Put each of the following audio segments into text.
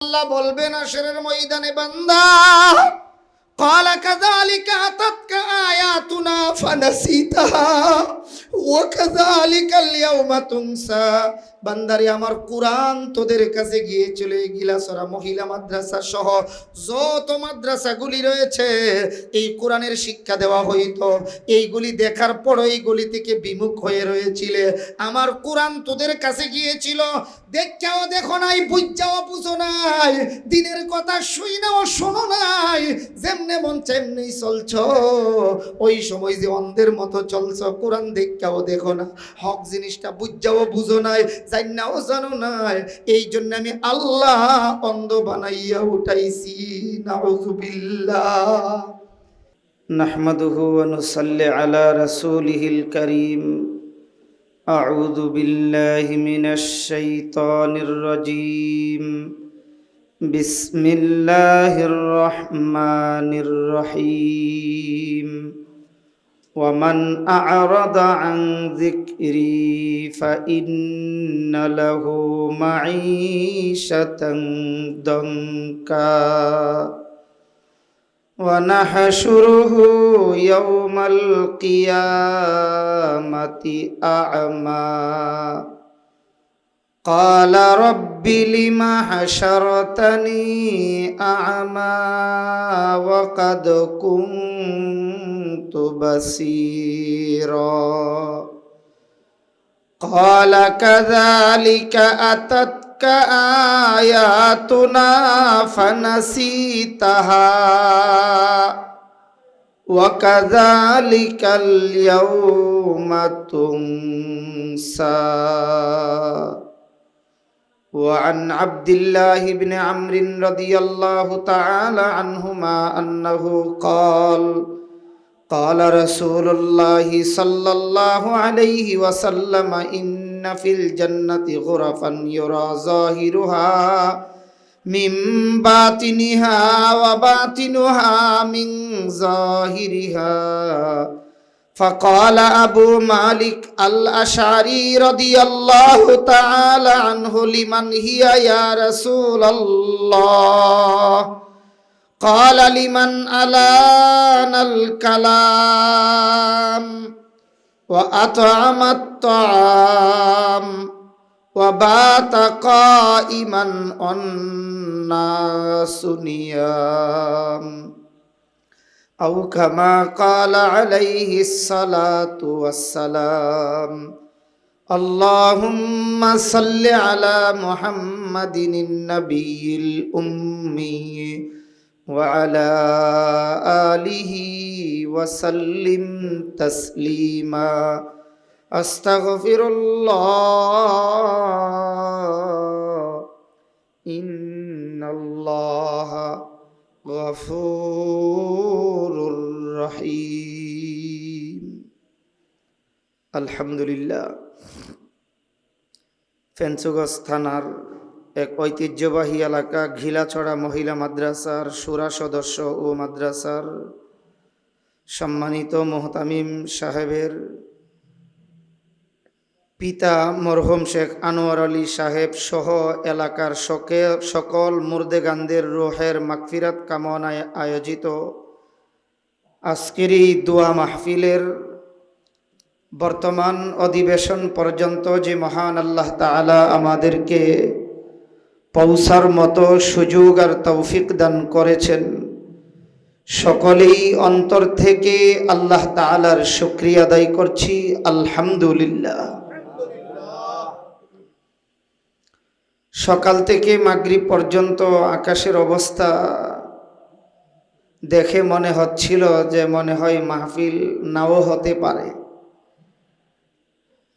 আল্লাহ বলবেন হাশরের ময়দানে, বান্দা قال كذلك أتتك آياتنا فنسيتها وكذلك اليوم تنسى। বান্দারে, আমার কোরআন তোদের কাছে গিয়েছিল। এই গিলাসরা মহিলা মাদ্রাসা সহ যত মাদ্রাসাগুলি রয়েছে, এই কোরআনের শিক্ষা দেওয়া হইতো। এইগুলি দেখার পর এইগুলি থেকে বিমুখ হয়ে রয়েছিলে। আমার কোরআন তোদের কাছে গিয়েছিল, দেখাও দেখো নাই, বুঝাও বুঝো নাই, দিনের কথা শুই নাও শোনো নাই, যেমনে মন তেমনি চলছ। ওই সময় যে অন্ধের মতো চলছ, কোরআন দেখাও দেখো না, হক জিনিসটা বুঝাও বুঝো নাই, জান্নাও জানো নাই। এই জন্য আমি আল্লাহ অন্ধ বানাইয়া উঠাইছি। নাউযুবিল্লাহ। নাহমাদুহু ওয়া নুসাল্লি আলা রাসূলিহিল কারীম। আউযু বিল্লাহি মিনাশ শাইতানির রাজীম। বিসমিল্লাহির রহমানির রহিম। ومن أعرض عن ذكري فإن له معيشة ضنكا ونحشره يوم القيامة أعمى قال رب لم حشرتني أعمى وقد كنت بصيرا قال كذلك أتتك آياتنا فنسيتها وكذلك اليوم تنسى وعن عبد الله بن عمرو رضي الله تعالى عنهما أنه قال قال رسول الله صلى الله عليه وسلم إن في الجنة غرفا يرى ظاهرها من باطنها وباطنها من ظاهرها فقال أبو مالك الأشعري رضي الله تعالى عنه لمن هي يا رسول الله قال لمن ألان الكلام وأطعم الطعام وبات قائما الناس نيام أو كما قال عليه الصلاة والسلام اللهم صل على محمد النبي الأمي وعلى آله وسلم تسليما أستغفر الله إن الله غفور رحيم আলহামদুলিল্লাহ। ফেঞ্চুগঞ্জ থানার এক ঐতিহ্যবাহী এলাকা ঘিলাছড়া মহিলা মাদ্রাসার শুরা সদস্য ও মাদ্রাসার সম্মানিত মোহতামিম সাহেবের পিতা মরহুম শেখ আনোয়ার আলী সাহেব সহ এলাকার সকল মুর্দেগানদের রুহের মাগফিরাত কামনায় আয়োজিত আজকের এই দোয়া মাহফিলের বর্তমান অধিবেশন পর্যন্ত যে মহান আল্লাহ তাআলা আমাদেরকে পৌঁছার মতো সুযোগ আর তৌফিক দান করেছেন, সকলেই অন্তর থেকে আল্লাহ তাআলার শুকরিয়া আদায় করছি। আলহামদুলিল্লাহ। সকাল থেকে মাগরিব পর্যন্ত আকাশের অবস্থা দেখে মনে হচ্ছিল যে মনে হয় মাহফিল নাও হতে পারে।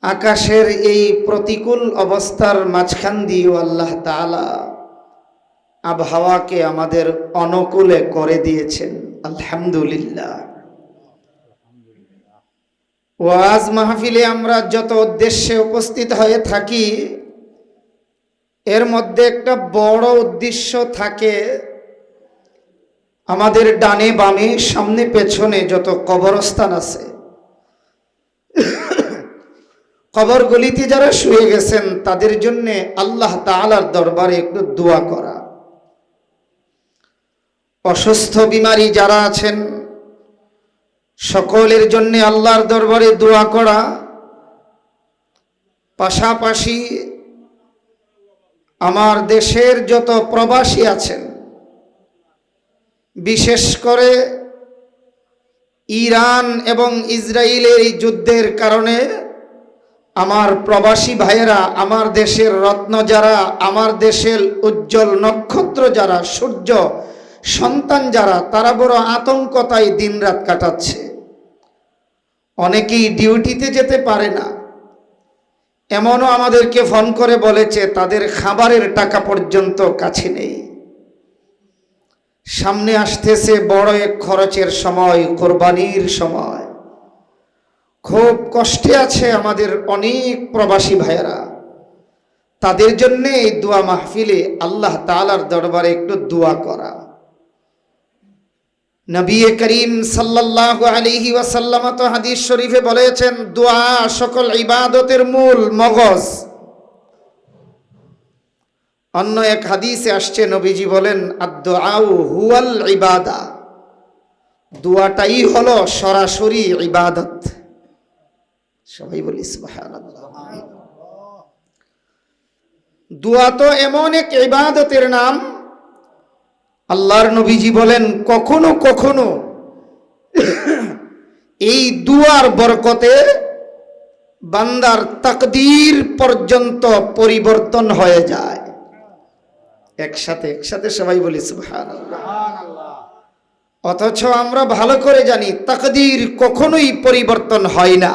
আকাশের এই প্রতিকূল অবস্থার মাঝখান দিয়েও আল্লাহ তাআলা আবহাওয়াকে আমাদের অনুকূলে করে দিয়েছেন। আলহামদুলিল্লাহ। ওয়াজ মাহফিলে আমরা যত উদ্দেশ্যে উপস্থিত হয়ে থাকি, এর মধ্যে একটা বড় উদ্দেশ্য থাকে, আমাদের ডানে বামে সামনে পেছনে যত কবরস্থান আছে, কবরগুলিতে যারা শুয়ে গেছেন তাদের জন্য আল্লাহ তাআলার দরবারে একটু দোয়া করা। অসুস্থ বিমারী যারা আছেন সকলের জন্য আল্লাহর দরবারে দোয়া করা, পাশাপাশি আমার দেশের যত প্রবাসী আছেন, বিশেষ করে ইরান এবং ইসরায়েলের এই যুদ্ধের কারণে আমার প্রবাসী ভাইয়েরা, আমার দেশের রত্ন যারা, আমার দেশের উজ্জ্বল নক্ষত্র যারা, সূর্য সন্তান যারা, তারা বড় আতঙ্কতায় দিনরাত কাটাচ্ছে। অনেকেই ডিউটিতে যেতে পারে না, এমনও আমাদেরকে ফোন করে বলেছে তাদের খাবারের টাকা পর্যন্ত কাছে নেই। সামনে আসতেছে বড় এক খরচের সময়, কোরবানির সময়। খুব কষ্টে আছে আমাদের অনেক প্রবাসী ভাইয়েরা। তাদের জন্য এই দোয়া মাহফিলে আল্লাহ তাআলার দরবারে একটু দোয়া করা। নবী করিম সাল্লাল্লাহু আলাইহি ওয়াসাল্লাম তো হাদিস শরীফে বলেছেন, দোয়া সকল ইবাদতের মূল মগজ। অন্য এক হাদিসে আসছে, নবীজি বলেন, আদ-দুআউ হুয়াল ইবাদা, দোয়াটাই হলো সরাসরি ইবাদত। সবাই বলি সুবহানাল্লাহ। দোয়া তো এমন এক ইবাদতের নাম, আল্লাহর নবীজি বলেন কখনো কখনো এই দুয়ার বরকতে বান্দার তাকদীর পর্যন্ত পরিবর্তন হয়ে যায়। একসাথে সবাই বলি সুবহানাল্লাহ। অথচ আমরা ভালো করে জানি তাকদীর কখনোই পরিবর্তন হয় না।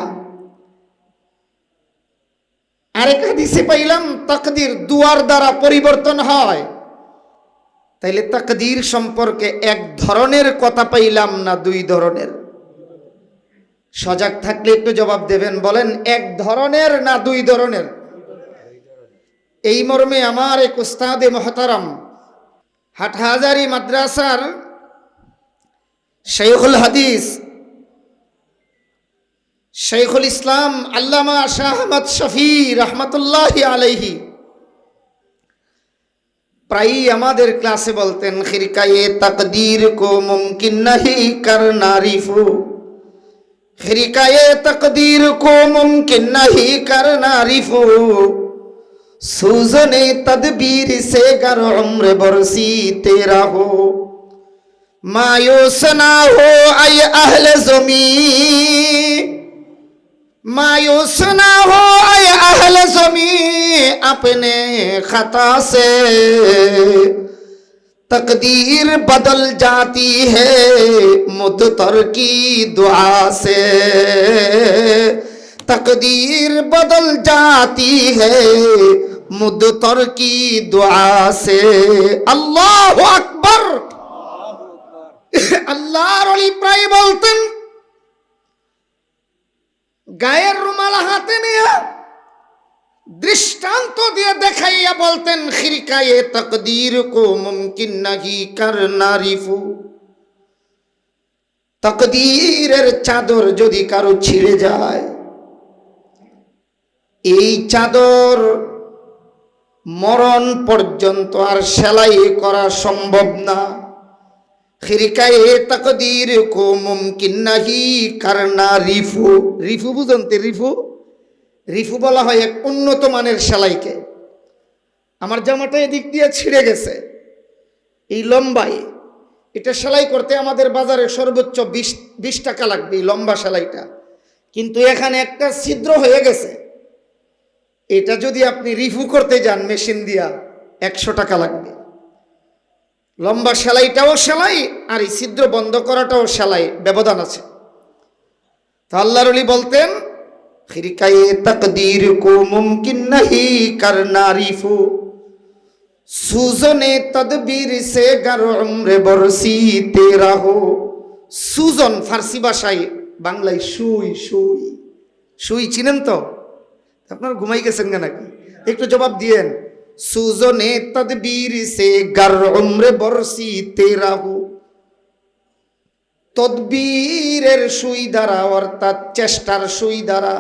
আরেক হাদিসে পাইলাম তাকদীর দুয়ার দ্বারা পরিবর্তন হয়। তাইলে তাকদীর সম্পর্কে এক ধরনের কথা পাইলাম না দুই ধরনের? সজাগ থাকলে একটু জবাব দেবেন, বলেন এক ধরনের না দুই ধরনের? এই মর্মে আমার এক উস্তাদে মুহতারাম হাটহাজারী মাদ্রাসার শাইখুল হাদিস শাইখুল ইসলাম আল্লামা শাহ আহমদ শফি রহমতুল্লাহি আলাইহি প্রায়ই আমাদের ক্লাসে বলতেন, খিরকায়ে তাকদীর কো মুমকিন নাহি করনা রিফু, খিরকায়ে তাকদীর কো মুমকিন নাহি করনা রিফু, सूज़ने तदबीर से गर उम्र बरसीते रहो, मायूस ना हो आय अहले ज़मीं, मायूस ना हो आय अहले ज़मीं, अपने खता से तकदीर बदल जाती है मुद्तर की दुआ से, तकदीर बदल जाती है मुद्तर की दुआ से। अल्लाहु আকবার। আল্লাহর ওলি প্রায় বলতেন, গায়ের রুমাল হাতে নিয়ে দৃষ্টান্ত দিয়ে দেখাইয়া বলতেন, খিরকায়ে তাকদীর কো মুমকিন নাহি করনা রিফু, তাকদীরের চাদর যদি কারো ছিঁড়ে যায়, এই চাদর মরণ পর্যন্ত আর সেলাই করা সম্ভব না। খিরকায়ে তাকদীর কো মুমকিন নাহি করনা রিফু, রিফু বুঝতে, রিফু রিফু বলা হয় এক উন্নত মানের সেলাইকে। আমার জামাটা এদিক দিয়ে ছিঁড়ে গেছে, এই লম্বায়, এটা সেলাই করতে আমাদের বাজারে সর্বোচ্চ 20 টাকা লাগবে এই লম্বা সেলাইটা, কিন্তু এখানে একটা ছিদ্র হয়ে গেছে, এটা যদি আপনি রিফু করতে যান মেশিন দিয়া 100 টাকা লাগবে। লম্বা সেলাইটাও সেলাই আর এই ছিদ্র বন্ধ করাটাও সেলাই, ব্যবধান আছে। তো আল্লাহর ওলি বলতেন, খিরকায়ে তাকদীর কো মুমকিন নাহি করনা রিফু, সুজনে তদবীর সে গর উমরে বরসিতে রহো। সুজন ফার্সি ভাষায়, বাংলায় সুই, সুই সুই চিনেন তো? আপনার ঘুমাই গেছেন কেন নাকি? একটু জবাব দিয়েন। সুজনে তদবীর সে গর উমরে বরসিতে রহো, তদবীরের সুই দ্বারা অর্থাৎ চেষ্টার সুই দ্বারা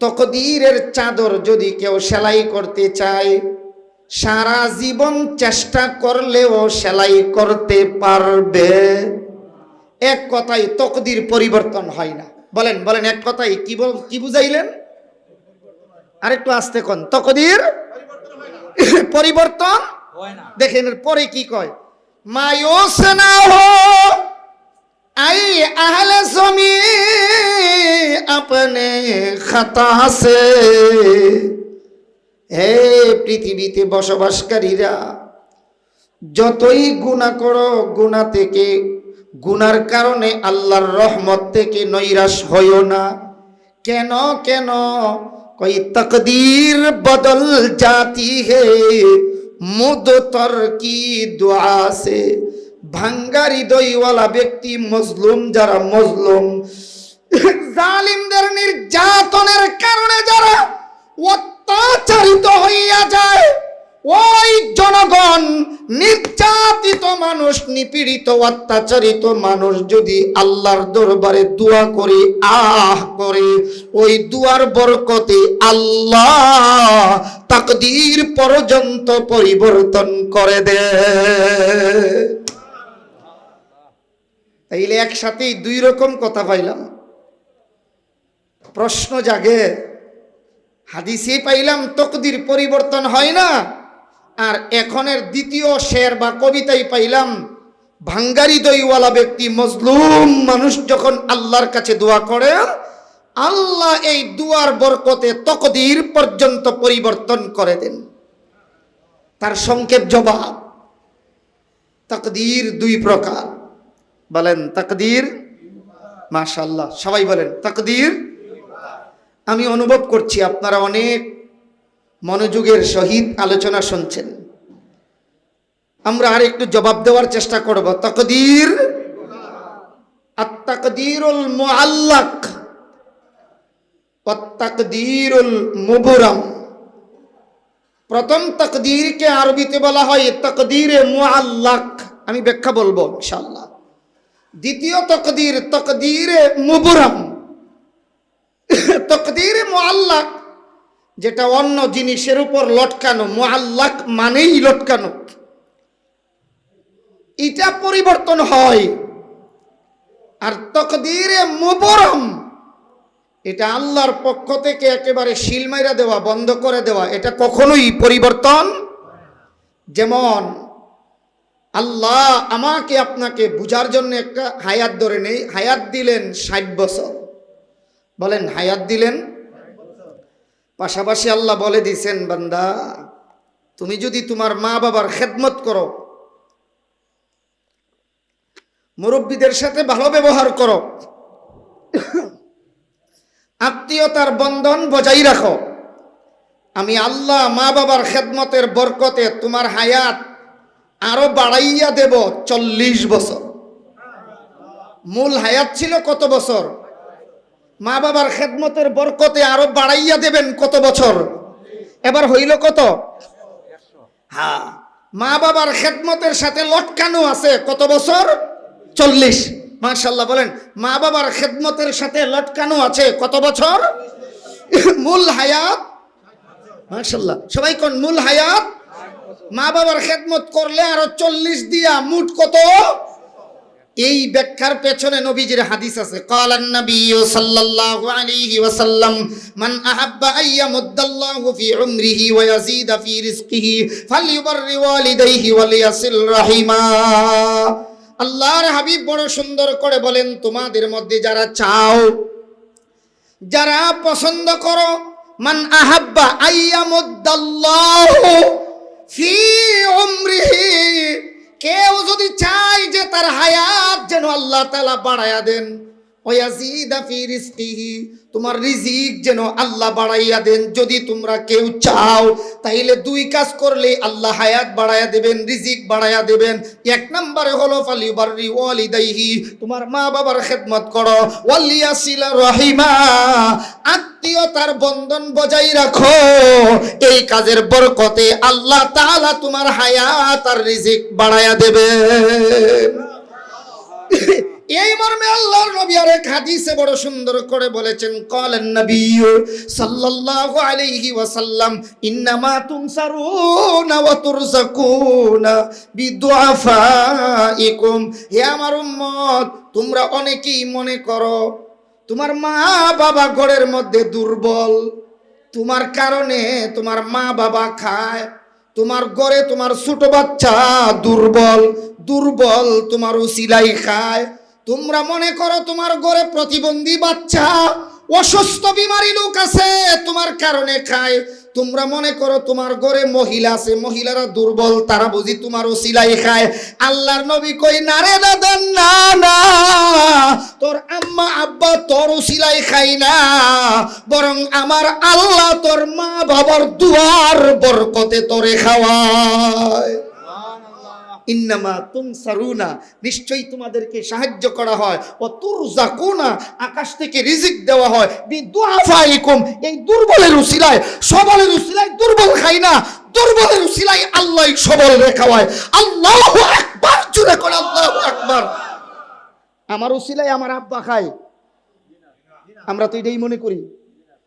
তকদীরের চাদর যদি কেউ সেলাই করতে চায়, সারা জীবন চেষ্টা করলেও সেলাই করতে পারবে? এক কথায় তকদির পরিবর্তন হয় না। বলেন বলেন, এক কথায় কি বুঝাইলেন? আরেকটু আস্তে কোন। তকদির পরিবর্তন হয় না। দেখেন পরে কি কয়, মায়ুস না হো আই আহলে জমি আপনে খাতা সে। হে পৃথিবীতে বসবাসকারীরা, যতই গুনাহ করো, গুনাহ থেকে, গুনার কারণে আল্লাহর রহমত থেকে নৈরাশ হইও না। কেন কেন? কই তকদীর বদল জাতি হে মুদতর কি দুআ সে। ভাঙ্গারি দইওয়ালা ব্যক্তি, মজলুম যারা, মজলুম জালিমদের নির্যাতনের কারণে যারা অত্যাচারিত হইয়া যায়, ওই জনগণ, নির্যাতিত মানুষ, নিপীড়িত, অত্যাচারিত মানুষ যদি আল্লাহর দরবারে দোয়া করে, আহ করে, ওই দুয়ার বরকতে আল্লাহ তাকদীর পর্যন্ত পরিবর্তন করে দেয়। তাইলে একসাথেই দুই রকম কথা পাইলাম। প্রশ্ন জাগে, হাদিসে পাইলাম তকদির পরিবর্তন হয় না, আর এখনের দ্বিতীয় শের বা কবিতায় পাইলাম ভাঙ্গারি দইওয়ালা ব্যক্তি, মজলুম মানুষ যখন আল্লাহর কাছে দোয়া করে, আল্লাহ এই দুয়ার বরকতে তকদির পর্যন্ত পরিবর্তন করে দেন। তার সংক্ষেপ জবাব, তাকদীর দুই প্রকার। বলেন তাকদীর। মাশাআল্লাহ, সবাই বলেন তাকদীর। আমি অনুভব করছি আপনারা অনেক মনোযোগের সহিত আলোচনা শুনছেন। আমরা আর একটু জবাব দেওয়ার চেষ্টা করব। তাকদীর, আত-তাকদীরুল মুআল্লাক ওয়াত তাকদীরুল মুবরাম। প্রথম তাকদীরকে আরবিতে বলা হয় তাকদীরে মুআল্লাক, আমি ব্যাখ্যা বলবো ইনশাআল্লাহ। দ্বিতীয় তাকদীর তাকদীরে মুবরাম। তাকদীরে মুআল্লাক যেটা অন্য জিনিসের উপর লটকানো, মুআল্লাক মানেই লটকানো, এটা পরিবর্তন হয়। আর তাকদীরে মুবরাম এটা আল্লাহর পক্ষ থেকে একেবারে শিল মাইরা দেওয়া, বন্ধ করে দেওয়া, এটা কখনোই পরিবর্তন। যেমন আল্লাহ আমাকে আপনাকে বুঝার জন্য একটা হায়াত ধরে নেই, হায়াত দিলেন 60 বছর। বলেন হায়াত দিলেন। পাশাপাশি আল্লাহ বলে দিয়েছেন, বান্দা তুমি যদি তোমার মা বাবার খেদমত করো, মুরব্বীদের সাথে ভালো ব্যবহার করো, আত্মীয়তার বন্ধন বজায় রাখো, আমি আল্লাহ মা বাবার খেদমতের বরকতে তোমার হায়াত আরো বাড়াইয়া দেব 40 বছর। মূল হায়াত ছিল কত বছর? মা বাবার খেদমতের বরকতে আরো বাড়াইয়া দেবেন কত বছর? এবার হইল কত? হ্যাঁ, মা বাবার খেদমতের সাথে লটকানো আছে কত বছর? 40। মাশাআল্লাহ, বলেন মা বাবার খেদমতের সাথে লটকানো আছে কত বছর? মূল হায়াত। মাশাআল্লাহ, সবাই কোন মূল হায়াত। মা বাবার খেদমত করলে আরো 40 দিয়া মোট কত? এই ব্যাখ্যার পেছনে নবীজির হাদিস আছে। ক্বালান নবী সাল্লাল্লাহু আলাইহি ওয়াসাল্লাম, মান আহাব্বা আইয়ামুদ্দাল্লাহু ফি উমরিহি ওয়া ইয়াজিদা ফি রিজকিহি ফালইউবাররি ওয়ালিদাইহি ওয়া লিয়াসিল রাহিমা। আল্লাহর হাবিব বড় সুন্দর করে বলেন, তোমাদের মধ্যে যারা চাও, যারা পছন্দ করো, মান আহাব্বা আইয়ামুদ্দাল্লাহু ফি উমরিহি, কেউ যদি চায় যে তার হায়াত যেন আল্লাহ তাআলা বাড়ায়া দেন, ওয়াজিদা ফি রিজকিহি, তোমার রিজিক যেন আল্লাহ বাড়াইয়া দেন, যদি তোমরা কেউ চাও তাইলে দুই কাজ করলে আল্লাহ হায়াত বাড়াইয়া দেবেন, রিজিক বাড়াইয়া দেবেন। এক নম্বরে হলো ফালিবাররি ওয়ালিদাইহি, তোমার মা বাবার খেদমত করো, ওয়ালিয়াসিলা রহিমা, আত্মীয়তার বন্ধন বজায় রাখো। এই কাজের বরকতে আল্লাহ তাআলা তোমার হায়াত আর রিজিক বাড়াইয়া দেবেন। এই মর্মে আল্লাহর নবী আর এক হাদিসে বড় সুন্দর করে বলেছেন, ক্বালান নবী সাল্লাল্লাহু আলাইহি ওয়াসাল্লাম, ইন্নামা তুনসারুনা ওয়া তুরযাকুনা বিদুআফাইকুম। হে আমার উম্মত, তোমরা অনেকেই মনে করো তোমার মা বাবা ঘরের মধ্যে দুর্বল, তোমার কারণে তোমার মা বাবা খায়, তোমার ঘরে তোমার ছোট বাচ্চা দুর্বল, দুর্বল তোমার উসিলাই খায়। তোমরা মনে করো তোমার ঘরে প্রতিবন্ধী বাচ্চা, অসুস্থ বিমারী লোক আছে, তোমার কারণে খায়। তোমরা মনে করো তোমার ঘরে মহিলা আছে, মহিলারা দুর্বল, তারা বুঝি তোমার উসিলাই খায়। আল্লাহর নবী কই, না রে দাদা, না না, তোর আম্মা আব্বা তোর উসিলাই খাই না, বরং আমার আল্লাহ তোর মা বাবার দুয়ার বরকতে তোরে খাওয়ায়। ইন্নামা তুনসারুনা, নিশ্চয়ই তোমাদেরকে সাহায্য করা হয়, ও তুরযাকুনা, আকাশ থেকে রিজিক দেওয়া হয়, বিদুআফাইকুম, এই দুর্বলের উসিলায়। সবলের উসিলায় দুর্বল খাই না, দুর্বলের উসিলায় আল্লাহ সবল রেখা হয়। আল্লাহু আকবার, জোরে করে আল্লাহু আকবার। আমার উসিলায় আমার আব্বা খায়, আমরা তো এটাই মনে করি।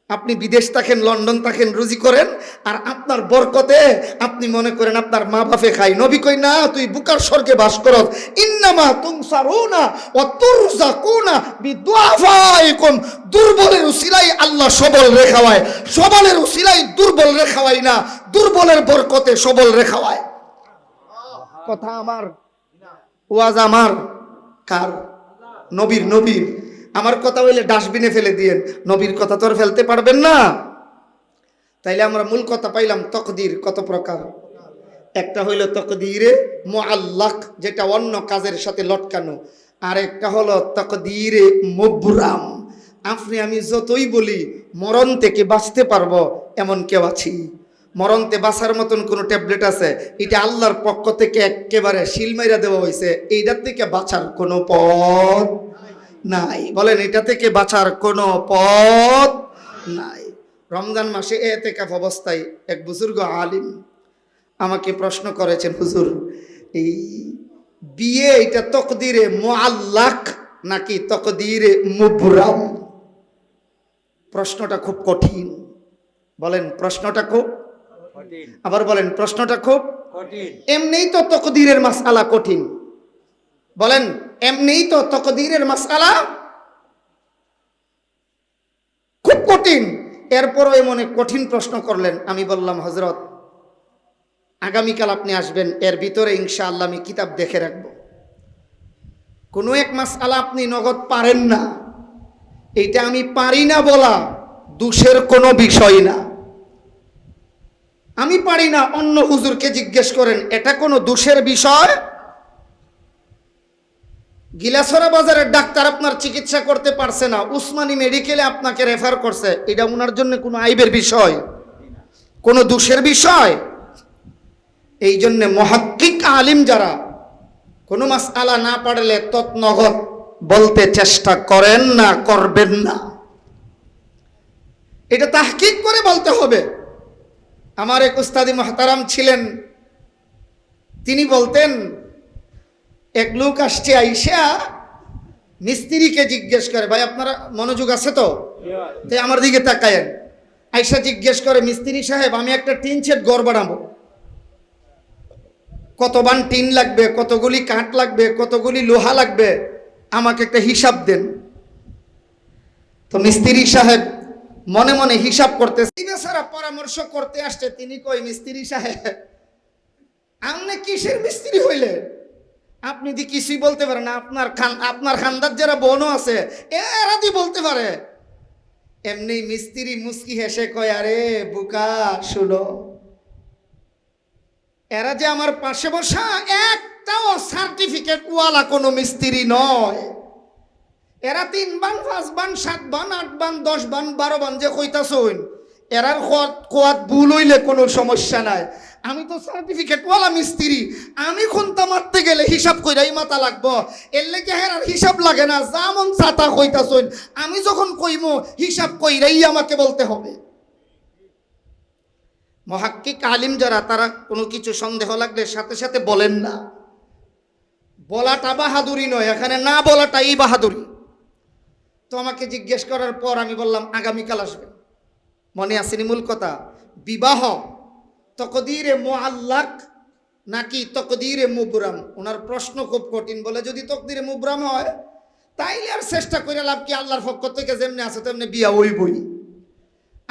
আপনি বিদেশ থাকেন, লন্ডন থাকেন, রুজি করেন, আর আপনার বরকতে আপনি মনে করেন আপনার মা বাপে খায়। নবী কই, না, তুই বুকার স্বর্গে বাস করস। ইন্নামা তুনসারুনা ওয়া তুরযাকুনা বিদুআফাইকুম, দুর্বলের উসিলাই আল্লাহ সবল রেখাওয়ায়, সবলের উসিলাই দুর্বল রেখাওয়ায় না, দুর্বলের বরকতে সবল রেখাওয়ায়। কথা আমার, ওয়াজ আমার, কার? নবীর। নবীর। আমার কথা হইলে ডাস্টবিনে ফেলে দিয়েন, নবীর কথা তো আর ফেলতে পারবেন না। তাইলে আমরা মূল কথা পাইলাম, তকদির কত প্রকার। একটা হইল তকদিরে মুআল্লাক, যেটা অন্য কাজের সাথে লটকানো, আর একটা হলো তকদিরে মুবরাম। আপনি আমি যতই বলি মরণ থেকে বাঁচতে পারবো, এমন কেউ আছি? মরণতে বাঁচার মতন কোনো ট্যাবলেট আছে? এটা আল্লাহর পক্ষ থেকে একেবারে শিলমাইরা দেওয়া হয়েছে, এইটার থেকে বাঁচার কোনো পথ নাই। বলেন, এটা থেকে বাঁচার কোনো পথ নাই। রমজান মাসে এতেকাফ অবস্থায় এক বুজুর্গ আলিম আমাকে প্রশ্ন করেছেন, হুজুর, এই বিয়ে এটা তকদিরে মুআল্লাক নাকি তকদিরে মুবরাম? প্রশ্নটা খুব কঠিন। বলেন, প্রশ্নটা খুব কঠিন। আবার বলেন, প্রশ্নটা খুব কঠিন। এমনিই তো তকদিরের মাসআলা কঠিন। বলেন, এমনিই তো তকদিরের মাসআলা খুব কঠিন, এরপরও এমন কঠিন প্রশ্ন করলেন। আমি বললাম, হযরত, আগামীকাল আপনি আসবেন, এর ভিতরে ইনশাআল্লাহ আমি কিতাব দেখে রাখব। কোনো এক মাসআলা আপনি নগদ পারেন না, এইটা আমি পারি না বলা দোষের কোনো বিষয় না। আমি পারি না, অন্য হুজুরকে জিজ্ঞেস করেন, এটা কোনো দোষের বিষয়? গিলাসরা বাজারের ডাক্তার আপনার চিকিৎসা করতে পারছে না, উসমানী মেডিকেলে আপনাকে রেফার করছে, এটা ওনার জন্য কোনো আইবের বিষয়, কোনো দোষের বিষয়? এই জন্যে মুহাক্কিক আলিম যারা কোনো মাসআলা না পারলে তৎনগত বলতে চেষ্টা করেন না, করবেন না। এটা তাহকিক করে বলতে হবে। আমার এক উস্তাদি মুহতারাম ছিলেন, তিনি বলতেন, এক লোক আসছে, আইসা মিস্ত্রিকে জিজ্ঞেস করে, ভাই আপনারা মনোযোগ আছে তো? তাই আমার দিকে তাকায়েন। আইসা জিজ্ঞেস করে, মিস্ত্রি সাহেব, আমি একটা টিন শেড ঘর বানাবো, কত বান টিন লাগবে, কতগুলি কাঠ লাগবে, কতগুলি লোহা লাগবে, আমাকে একটা হিসাব দেন। তো মিস্ত্রি সাহেব মনে মনে হিসাব করতেছে, বেচারা পরামর্শ করতে আসছে। তিনি কই, মিস্ত্রি সাহেব, আপনি কিসের মিস্ত্রি হইলে? আপনি দি কিছুই বলতে পারেন না, আপনার খানদার যারা বোনও আছে এরা দি বলতে পারে। এমনি মিস্ত্রি মুস্কি হেসে কয়, আরে বুকা, শুনো, এরা যে আমার পাশে বসা একটাও সার্টিফিকেট ওয়ালা কোনো মিস্ত্রি নয়। এরা 3 বান 5 বান 7 বান 8 বান 10 বান 12 বান যে কইতাছইন, এরার কোয়াত ভুল হইলে কোনো সমস্যা নাই। আমি তো সার্টিফিকেট ওয়ালা মিস্ত্রি, আমি খুনতা মারতে গেলে হিসাব কইরাই মাথা লাগবো, এর লেগে হেরার হিসাব লাগে না, যেমন ছাতা কইতাছইন, আমি যখন কইমো হিসাব কইরাই আমাকে বলতে হবে। মুহাক্কিক আলিম যারা, তারা কোনো কিছু সন্দেহ লাগলে সাথে সাথে বলেন না, বলাটা বাহাদুরি নয়, এখানে না বলাটাই বাহাদুরি। তো আমাকে জিজ্ঞেস করার পর আমি বললাম আগামীকাল আসবে। মনে আসেনি মূল কথা? বিবাহ তকদিরে মুআল্লাক নাকি তকদিরে মুবরাম? ওনার প্রশ্ন খুব কঠিন। বলে যদি তকদিরে মুবরাম হয় তাইলে আর চেষ্টা করে লাভ কি? আল্লাহর পক্ষ থেকে যেমনি আছে তেমনি বিয়া হইবই।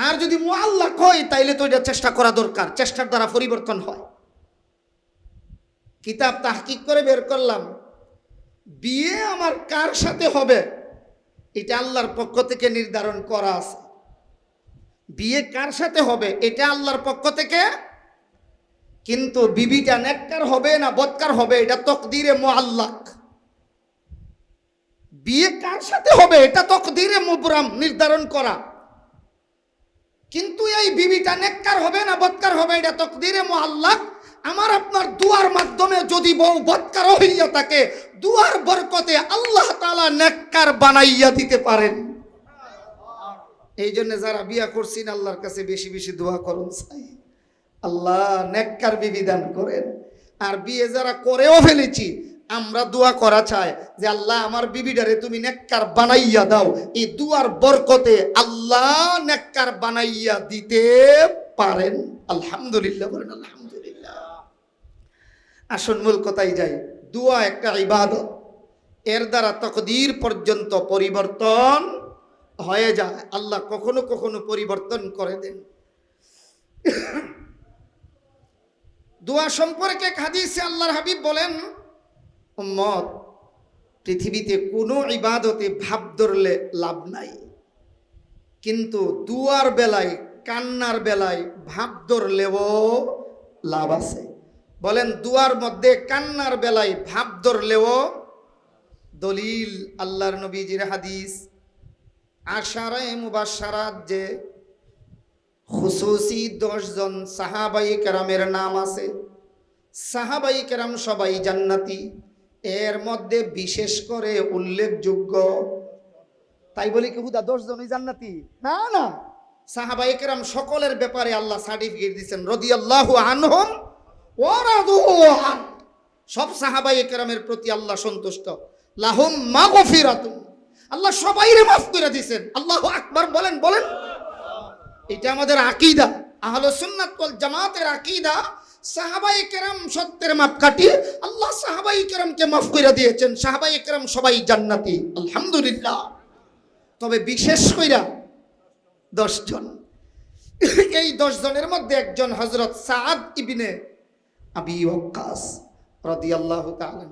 আর যদি মুআল্লাক হয় তাইলে তো এটা চেষ্টা করা দরকার, চেষ্টার দ্বারা পরিবর্তন হয়। কিতাব তাহকিক করে বের করলাম, বিয়ে আমার কার সাথে হবে এটা আল্লাহর পক্ষ থেকে নির্ধারণ করা আছে। বিয়ে কার সাথে হবে এটা আল্লাহর পক্ষ থেকে, কিন্তু বিবিটা নেককার হবে না বদকার হবে এটা তকদিরে মুআল্লাক। বিয়ে কার সাথে হবে এটা তকদিরে মুবরাম নির্ধারণ করা, কিন্তু এই বিবিটা নেককার হবে না বদকার হবে এটা তকদিরে মুআল্লাক। আমার আপনার দুয়ার মাধ্যমে যদি বউ বদকার হইয়া থাকে, দুয়ার বরকতে আল্লাহ তাআলা নেককার বানাইয়া দিতে পারেন। এই জন্য যারা বিয়া করছেন আল্লাহর কাছে বেশি বেশি দোয়া করুন, চাই আল্লাহ নেককার বিবি দান করেন। আর বিয়ে যারা করেও ফেলেছি আমরা দোয়া করা চাই যে আল্লাহ আমার বিবিটারে তুমি নেককার বানাইয়া দাও। এই দুয়ার বরকতে আল্লাহ নেককার বানাইয়া দিতে পারেন। আলহামদুলিল্লাহ বলেন আলহামদুলিল্লাহ। আসল মূল কথাই যাই, দোয়া একটা ইবাদত, এর দ্বারা তকদির পর্যন্ত পরিবর্তন হয়ে যায়। আল্লাহ কখনো কখনো পরিবর্তন করে দেন। দোয়া সম্পর্কে এক হাদিসে আল্লাহর হাবিব বলেন, উম্মত পৃথিবীতে কোনো ইবাদতে ভাব ধরলে লাভ নাই, কিন্তু দুয়ার বেলায় কান্নার বেলায় ভাব ধরলেও লাভ আছে। বলেন দুয়ার মধ্যে কান্নার বেলায় ভাব ধরলেও দলিল আল্লাহর নবীজির হাদিস। আশারায়ে মুবাশশারাত যে খুসুসি 10 জন সাহাবায়ে কেরামের নাম আছে, সাহাবায়ে কেরাম সবাই জান্নাতি, এর মধ্যে বিশেষ করে উল্লেখযোগ্য, তাই বলি কি হুদা 10 জনই জান্নাতি? না না, সাহাবায়ে কেরাম সকলের ব্যাপারে আল্লাহ সার্টিফিকেট দিয়েছেন, রাদিয়াল্লাহু আনহুম ওয়া রাদু আন। সব সাহাবায়ে কেরামের প্রতি আল্লাহ সন্তুষ্ট। লাহুম মাগফিরাতুন, আল্লাহ সবাইরে মাফ করে দিয়েছেন। আল্লাহু আকবার বলেন বলেন। এটা আমাদের আকীদা, আহলে সুন্নাত ওয়াল জামাতের আকীদা। সাহাবায়ে কেরাম সত্যের মাপকাঠি, আল্লাহ সাহাবায়ে কেরামকে মাফ করে দিয়েছেন। সাহাবায়ে কেরাম সবাই জান্নাতি, আলহামদুলিল্লাহ। তবে বিশেষ কইরা 10 জন, এই 10 জনের মধ্যে একজন হযরত সাদ ইবনে আবি ওয়াক্কাস রাদিয়াল্লাহু তাআলা।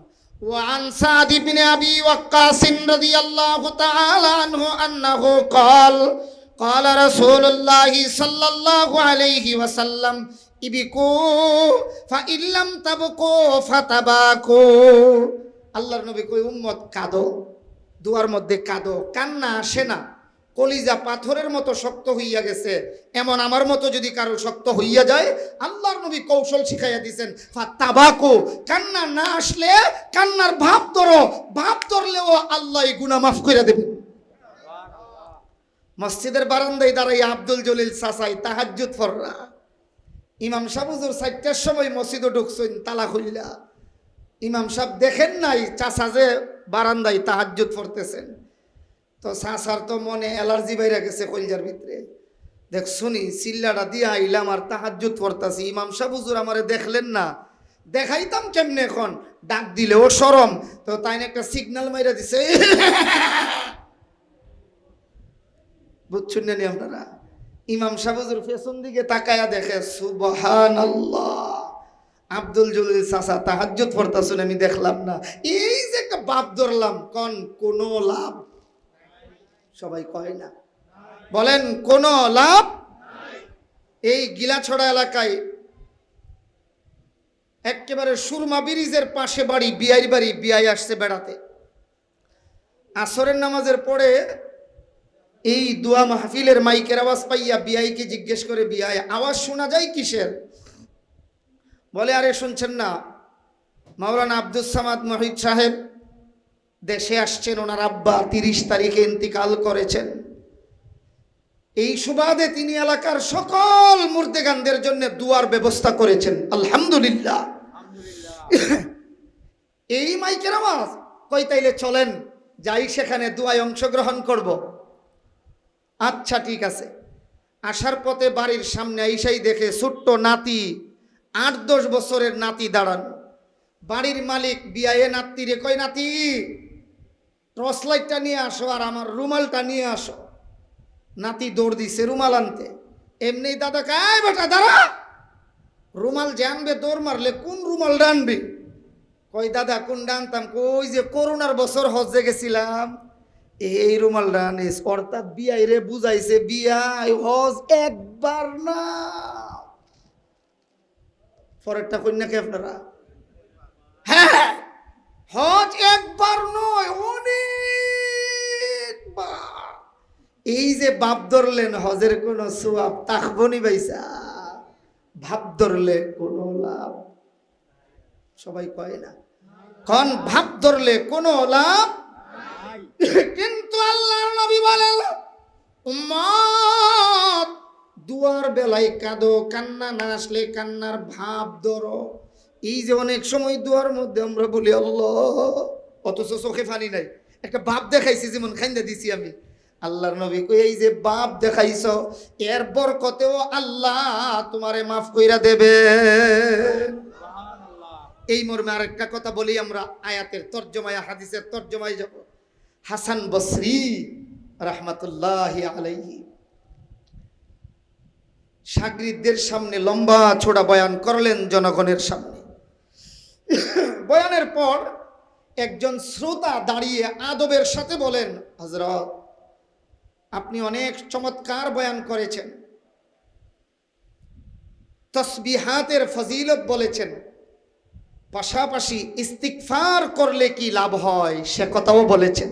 ওয়া আন সাদ ইবনে আবি ওয়াক্কাস রাদিয়াল্লাহু তাআলা আনহু আন্নাহু ক্বাল ক্বালা রাসূলুল্লাহি সাল্লাল্লাহু আলাইহি ওয়াসাল্লাম ইবিকু ফা ইল্লাম তাবকু ফাতাবাকু। আল্লাহর নবী কই উম্মত কাঁদো, দুয়ার মধ্যে কাঁদো, কান্না আসে না, কলিজা পাথরের মতো শক্ত হইয়া গেছে, এমন আমার মতো যদি কারো শক্ত হইয়া যায়, আল্লাহর নবী কৌশল শিখাইয়া দিয়েছেন, ফাতাবাকু, কান্না না আসলে কান্নার ভাব ধরো, ভাব ধরলেও আল্লাহ এই গুনাহ মাফ করে দেবেন। মসজিদের বারান্দায় দাঁড়াই আব্দুল জলিল চাচাই তাহাজ্জুদ ফররা, ইমাম সাহেব হুজুর 4টার সময় মসজিদে ঢুকছেন তালা খুললা, ইমাম সাহেব দেখেন নাই চাচা যে বারান্দায় তাহাজ্জুদ পড়তেছেন। তো চাচার তো মনে অ্যালার্জি বাইরে গেছে কলজার ভিতরে, দেখ শুনি চিল্লাটা দিয়ে আইলাম আর তাহাজ্জুদ পড়তাছি, ইমাম সাহেব হুজুর আমারে দেখলেন না, দেখাইতাম কেমনে এখন, ডাক দিলেও শরম, তো তাই একটা সিগন্যাল মাইরা দিছে। বুঝছেন না আপনারা? ইমাম সাহেব হুজুর পেছন দিকে তাকায়া দেখে, সুবহানাল্লাহ, আব্দুল জলিল চাচা তাহাজ্জুদ পড়তাছেন, আমি দেখলাম না। এই যে একটা বাপ ধরলাম, কোন কোনো লাভ? সবাই কয় না, বলেন কোন লাভ? এই গিলাছড়া এলাকায় একেবারে সুরমা ব্রিজের পাশে বাড়ি, বিয়াইর বাড়ি, বিয়াই আসছে বেড়াতে, আসরের নামাজের পরে এই দোয়া মাহফিলের মাইকের আওয়াজ পাইয়া বিয়াইকে জিজ্ঞেস করে, বিয়াই আওয়াজ শোনা যায় কিসের? বলে আরে শুনছেন না, মাওলানা আব্দুস সামাদ মুহিত সাহেব দেশে আসছেন, ওনার আব্বা 30 তারিখে ইন্তিকাল করেছেন, এই সুবাদে তিনি এলাকার সকল মুর্দেগানদের জন্য দুয়ার ব্যবস্থা করেছেন, আলহামদুলিল্লাহ। এই মাইকের আওয়াজ, কই তাইলে চলেন যাই সেখানে দুয়ায় অংশগ্রহণ করব। আচ্ছা ঠিক আছে। আসার পথে বাড়ির সামনে আইসাই দেখে ছোট্ট নাতি, 8-10 বছরের নাতি দাঁড়ানো। বাড়ির মালিক বিয়ায়ে নাতি রে কই, নাতি টর্চ লাইটটা নিয়ে আসো আর আমার রুমালটা নিয়ে আসো। নাতি দৌড় দিছে রুমাল আনতে। এমনি দাদা কায় বেটা দাঁড়া, রুমাল যে আনবে দৌড় মারলে কোন রুমাল আনবে? কই দাদা কোনটা আনতাম? কই যে করোনার বছর হজ্জে গেছিলাম এই রুমালটা আনিস। অর্থাৎ বিয়াই রে বুঝাইছে বিয়াই হজ একবার না। পরেরটা কন্যা কে আপনারা? হ্যাঁ, হজ একবার নয় অনেকবার। এই যে বাপ ধরলেন হজের কোন সোয়াব তাকবনি পাইছা, ভাব ধরলে কোনো লাভ। সবাই কয় না, কোন ভাব ধরলে কোনো লাভ। কিন্তু আল্লাহর নবী বলেন উম্মত দুয়ার বেলায় কাঁদো, কান্না না আসলে কান্নার ভাব ধরো। এই যে অনেক সময় দুয়ার মধ্যে আমরা বলি আল্লাহ, অথচ চোখে পানি নাই, একটা বাপ দেখাইছি যেমন খাইন্দা দিছি আমি। আল্লাহর নবী কই এই যে বাপ দেখাইছ এর বরকতেও আল্লাহ তোমারে মাফ কইরা দেবে। এই মর্মে আরেকটা কথা বলি, আমরা আয়াতের তর্জমায় হাদিসের তর্জমায় যাব। হাসান বসরি রাহমাতুল্লাহি আলাইহি শাগরিদদের সামনে লম্বা ছোড়া বয়ান করলেন জনগণের সামনে। বয়ানের পর একজন শ্রোতা দাঁড়িয়ে আদবের সাথে বলেন, হযরত আপনি অনেক চমৎকার বয়ান করেছেন, তাসবিহাতের ফজিলত বলেছেন, পাশাপাশি ইস্তিগফার করলে কি লাভ হয় সে কথাও বলেছেন।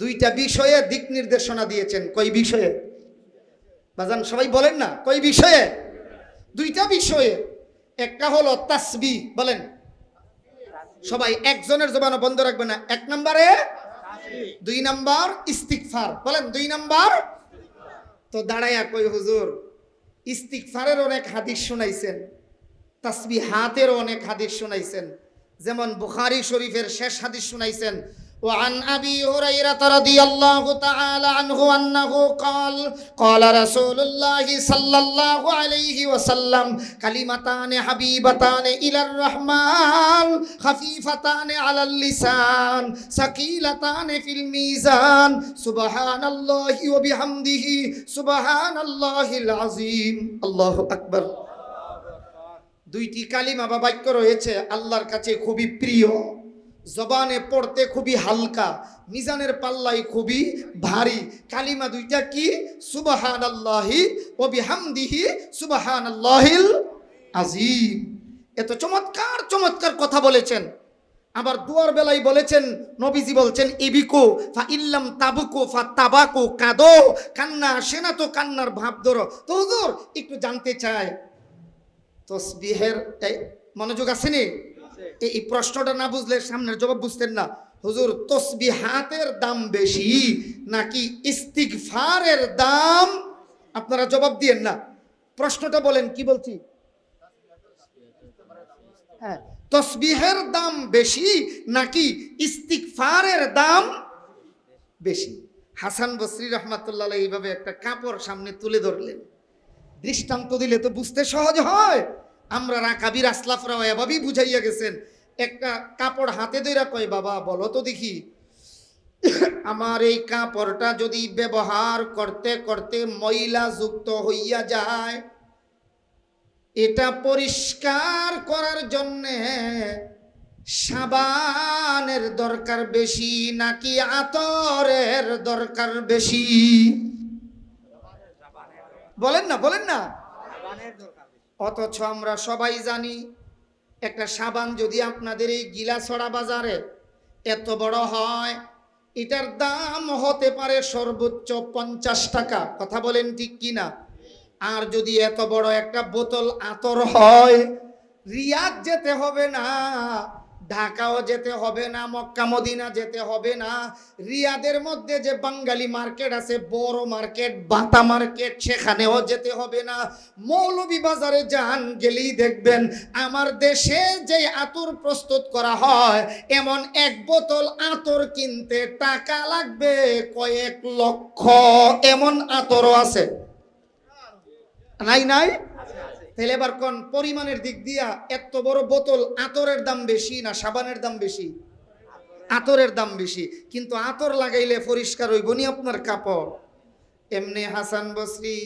দুইটা বিষয়ে দিক নির্দেশনা দিয়েছেন। কই বিষয়ে বাজান সবাই বলেন না, কই বিষয়ে? দুইটা বিষয়ে। একটা হলো তাসবিহ, বলেন সবাই, একজনের জবান বন্ধ রাখবে না। 1 নম্বরে, 2 নম্বর ইস্তিগফার, বলেন 2 নম্বর। তো দাঁড়াইয়া কই হুজুর ইস্তিগফারের অনেক হাদিস শুনাইছেন, তাসবিহাতের অনেক হাদিস শুনাইছেন, যেমন বুখারী শরীফের শেষ হাদিস শুনাইছেন وعن أبي هريرة رضي الله تعالى عنه أنه قال قال رسول الله صلى الله عليه وسلم كلمتان حبيبتان إلى الرحمن خفيفتان على اللسان ثقيلتان في الميزان سبحان الله وبحمده سبحان الله العظيم الله أكبر। দুইটি কালিমা বা বাক্য রয়েছে আল্লাহর কাছে খুবই প্রিয়, জবানে পড়তে খুবই হালকা, মিজানের পাল্লায় খুবই ভারী। কালিমা দুইটা কি? সুবহানাল্লাহি ওয়া বিহামদিহি সুবহানাল্লাহিল আযীম। এত চমৎকার চমৎকার কথা বলেছেন। আবার দুয়ার বেলায় বলেছেন, নবীজি বলছেন ইবিকু ফা ইল্লাম তাবুকু ফা তাবাকু, কাঁদো, কান্না আসে না তো কান্নার ভাব ধরো। তো হুজুর একটু জানতে চাই তাসবিহের মনোযোগ আসেনি? এই প্রশ্নটা না বুঝলে সামনের জবাব বুঝতেন না। হুজুর তাসবিহাতের দাম বেশি নাকি ইস্তিগফারের দাম? আপনারা জবাব দিয়েন না, প্রশ্নটা বলেন। কি বলছি? হ্যাঁ, তাসবিহের দাম বেশি নাকি ইস্তিগফারের দাম বেশি? হাসান বসরি রাহমাতুল্লাহ আলাইহি এইভাবে একটা কাপড় সামনে তুলে ধরলেন। দৃষ্টান্ত দিলে তো বুঝতে সহজ হয়। আমরা রাকাবির আসলাফরাও এভাবেই বুঝাইয়া গেছেন। একটা কাপড় হাতে ধইরা কয়, বাবা বলো তো দেখি, আমার এই কাপড়টা যদি ব্যবহার করতে করতে ময়লা যুক্ত হইয়া যায়, এটা পরিষ্কার করার জন্যে সাবানের দরকার বেশি নাকি আতরের দরকার বেশি? বলেন না, বলেন না। অথচ আমরা সবাই জানি একটা সাবান যদি আপনাদের এই গিলাছড়া বাজারে এত বড় হয়, এটার দাম হতে পারে সর্বোচ্চ 50 টাকা। কথা বলেন ঠিক কিনা? আর যদি এত বড় একটা বোতল আতর হয়, রিয়াদ যেতে হবে না, ঢাকাও যেতে হবে না, মক্কা মদিনা যেতে হবে না, রিয়াদের মধ্যে যে বাঙালি মার্কেট আছে, বড় মার্কেট, বাতা মার্কেট, সেখানেও যেতে হবে না। মৌলভীবাজারে যান, গেলেই দেখবেন আমার দেশে যে আতর প্রস্তুত করা হয়, এমন এক বোতল আতর কিনতে টাকা লাগবে কয়েক লক্ষ। এমন আতরও আছে, নাই নাই? তাহলে এবার কোন পরিমাণের দিক দিয়া এত বড় বোতল আতরের দাম বেশি না সাবানের দাম বেশি? আতরের দাম বেশি, কিন্তু আতর লাগাইলে পরিষ্কার হইবনি আপনার কাপড়। এমনি হাসান বসরি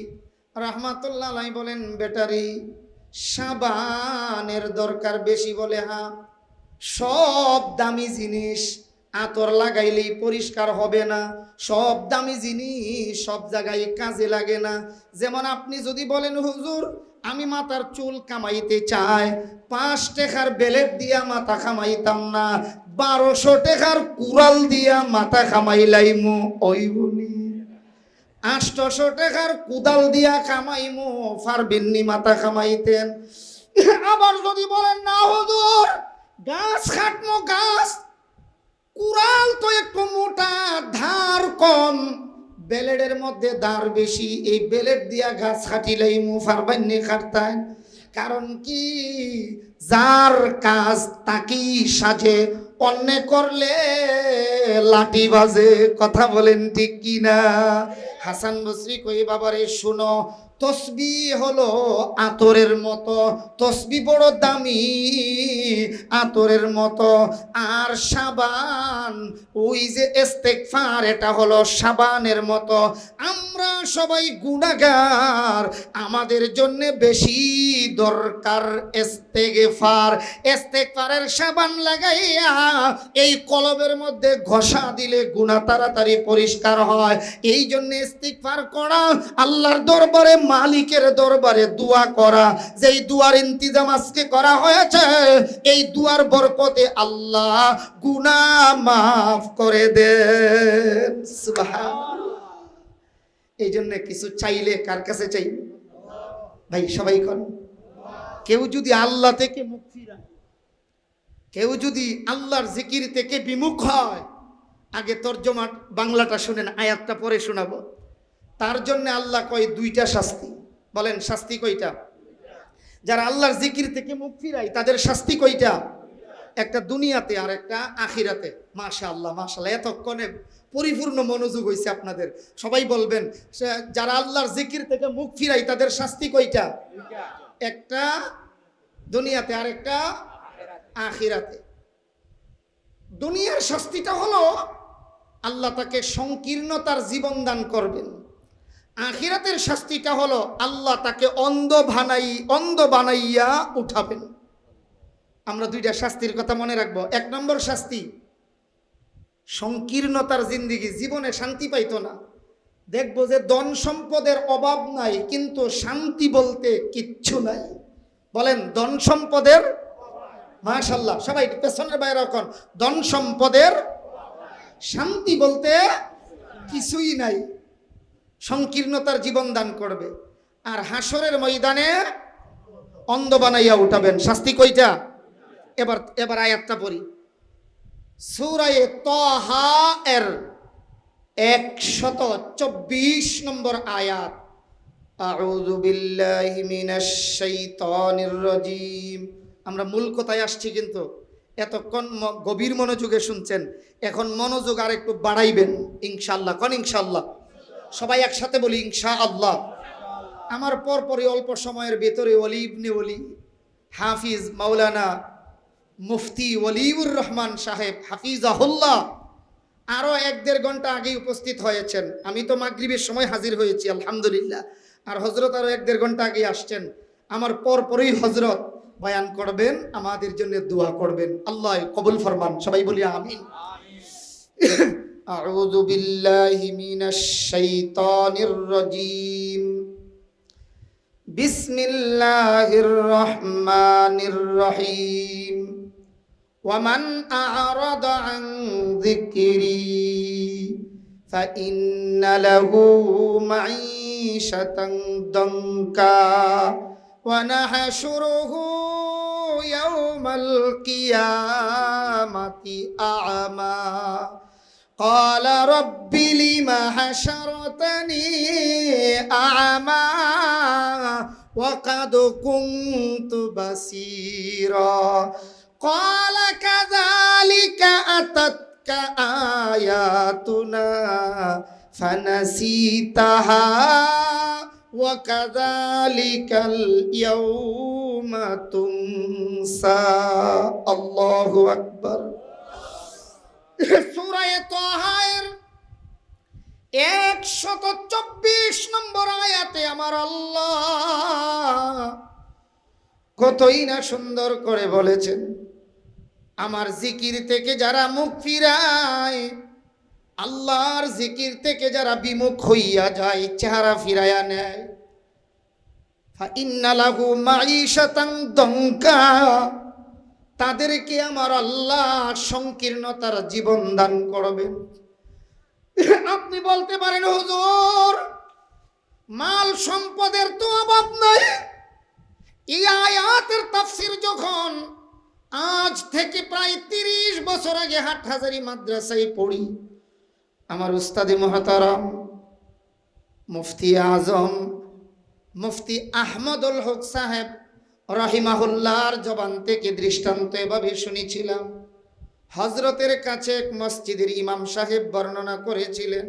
রাহমাতুল্লাহ আলাইহি বলেন, ব্যাটারি সাবানের দরকার বেশি বলে, হ্যাঁ, সব দামি জিনিস আতর লাগাইলেই পরিষ্কার হবে না, সব দামি জিনিস সব জায়গায় কাজে লাগে না। যেমন আপনি যদি বলেন, হুজুর আমি মাথার চুল কামাইতে চাই, 5 টাকার বেলেট দিয়া মাথা কামাইতাম না, 1200 টাকার কুড়াল দিয়া মাথা কামাইলাইমু, ওইবনি। 800 টাকার কুদাল দিয়া কামাইমু, পারবেননি মাথা কামাইতেন। আবার যদি বলেন, না হুজুর গাছ কাটমো, গাছ, কুড়াল তো একটু মোটা, ধার কম, বেলেটের মধ্যে ধার বেশি, এই বেলেট দিয়া গাছ কাটিলাইমু, পারবেননি কাটতেন। কারণ কি, যার কাজ তাকেই সাজে, অন্য করলে লাঠি বাজে। কথা বলেন ঠিক কি না? হাসান বসরি কই, বাবারে শুনো, তসবি হলো আতরের মতো, তসবি বড় দামি আতরের মতো, আর সাবান ওই যে ইস্তেগফার, এটা হলো সাবানের মতো। আমরা সবাই গুনাহগার, আমাদের জন্য বেশি দরকার ইস্তেগফার। ইস্তেগফারের সাবান লাগাইয়া এই কলবের মধ্যে ঘষা দিলে গুনাহ তাড়াতাড়ি পরিষ্কার হয়। এই জন্য ইস্তেগফার করা, আল্লাহর দরবারে, মালিকের দরবারে দোয়া করা, যেই দুয়ার ইন্তজাম আজকে করা হয়েছে, এই দুয়ার বরকতে আল্লাহ গুনাহ মাফ করে দেন। সুবহানাল্লাহ। এই জন্য কিছু চাইলে কার কাছে চাই ভাই? সবাই কর। কেউ যদি আল্লাহ থেকে মুখ ফিরায়, কেউ যদি আল্লাহর জিকির থেকে বিমুখ হয়, আগে তরজমা বাংলাটা শুনেন, আয়াতটা পরে শোনাবো। তার জন্য আল্লাহ কয় 2টা শাস্তি। বলেন শাস্তি কয়টা? যারা আল্লাহর জিকির থেকে মুখ ফিরায় তাদের শাস্তি কয়টা? একটা দুনিয়াতে আর একটা আখিরাতে। মাশাআল্লাহ মাশাআল্লাহ, এতক্ষণে পরিপূর্ণ মনোযোগ হয়েছে আপনাদের। সবাই বলবেন, যারা আল্লাহর জিকির থেকে মুখ ফিরায় তাদের শাস্তি কয়টা? একটা দুনিয়াতে আর একটা আখিরাতে। দুনিয়ার শাস্তিটা হলো আল্লাহ তাকে সংকীর্ণতার জীবন দান করবেন। আখিরাতের শাস্তিটা হলো আল্লাহ তাকে অন্ধ বানাইয়া উঠাবেন। আমরা 2টা শাস্তির কথা মনে রাখবো। 1 নম্বর শাস্তি, সংকীর্ণতার জিন্দিগি, জীবনে শান্তি পাইতো না। দেখবো যে ধন সম্পদের অভাব নাই, কিন্তু শান্তি বলতে কিচ্ছু নাই। বলেন ধন সম্পদের, মাশাআল্লাহ, সবাই পেছনের বাইরে রাখুন, ধন সম্পদের শান্তি বলতে কিছুই নাই। সংকীর্ণতার জীবন দান করবে, আর হাসরের ময়দানে অন্ধ বানাইয়া উঠাবেন। শাস্তি কয়টা? এবার আয়াতটা পড়ি। সূরা তাহা এর 124 নম্বর আয়াত। আউযু বিল্লাহি মিনাশ শাইতানির রাজীম। আমরা মূল কথায় আসছি, কিন্তু এতক্ষণ গভীর মনোযোগে শুনছেন, এখন মনোযোগ আর একটু বাড়াইবেন ইনশাআল্লাহ। কোন ইনশাআল্লাহ? সবাই একসাথে বলি ইনশাআল্লাহ। আমার পরপরই অল্প সময়ের ভেতরে ওলি ইবনে ওলি, হাফিজ মাওলানা মুফতি ওলিউর রহমান সাহেব হাফিজাহুল্লাহ আরও 1-1.5 ঘন্টা আগে উপস্থিত হয়েছেন। আমি তো মাগরিবের সময় হাজির হয়েছি আলহামদুলিল্লাহ, আর হজরত আরও 1-1.5 ঘন্টা আগে আসছেন। আমার পরপরই হজরত বয়ান করবেন, আমাদের জন্য দোয়া করবেন, আল্লাহ কবুল ফরমান। সবাই বলি আমিন। আউযু বিল্লাহি মিনাশ শাইতানির রাজীম। বিসমিল্লাহির রহমানির রহিম। ওয়ামান আ'রাদা আন যিকরি ফাইন্না লাহু মাঈশাতান দানকা ওয়া নাহশুরুহু ইয়াওমাল কিয়ামা القيامة أعمى قال رب لم حشرتني أعمى وقد كنت بصيرا قال كذلك أتتك آياتنا فنسيتها وكذلك اليوم تنسى الله أكبر সূরা তাহার 124 নম্বর আয়াতে আমার আল্লাহ কতই না সুন্দর করে বলেছেন, আমার জিকির থেকে যারা মুখ ফিরায়, আল্লাহর জিকির থেকে যারা বিমুখ হইয়া যায়, চেহারা ফিরাইয়া নেয়, ফাইন্না লাহু মাঈশাতান দঙ্কা, তাদেরকে আমার আল্লাহ সংকীর্ণতার জীবন দান করবেন। আপনি বলতে পারেন হুজুর মাল সম্পদের তো অভাব নাই, এই আয়াতের তাফসীর যখন আজ থেকে প্রায় 30 বছর আগে হাটহাজারী মাদ্রাসায় পড়ি, আমার উস্তাদে মুহতারাম মুফতি আজম মুফতি আহমদুল হক সাহেব রাহিমাহুল্লাহর জবান থেকে দৃষ্টান্ত এভাবে শুনেছিলাম। হযরতের কাছে এক মসজিদের ইমাম সাহেব বর্ণনা করেছিলেন,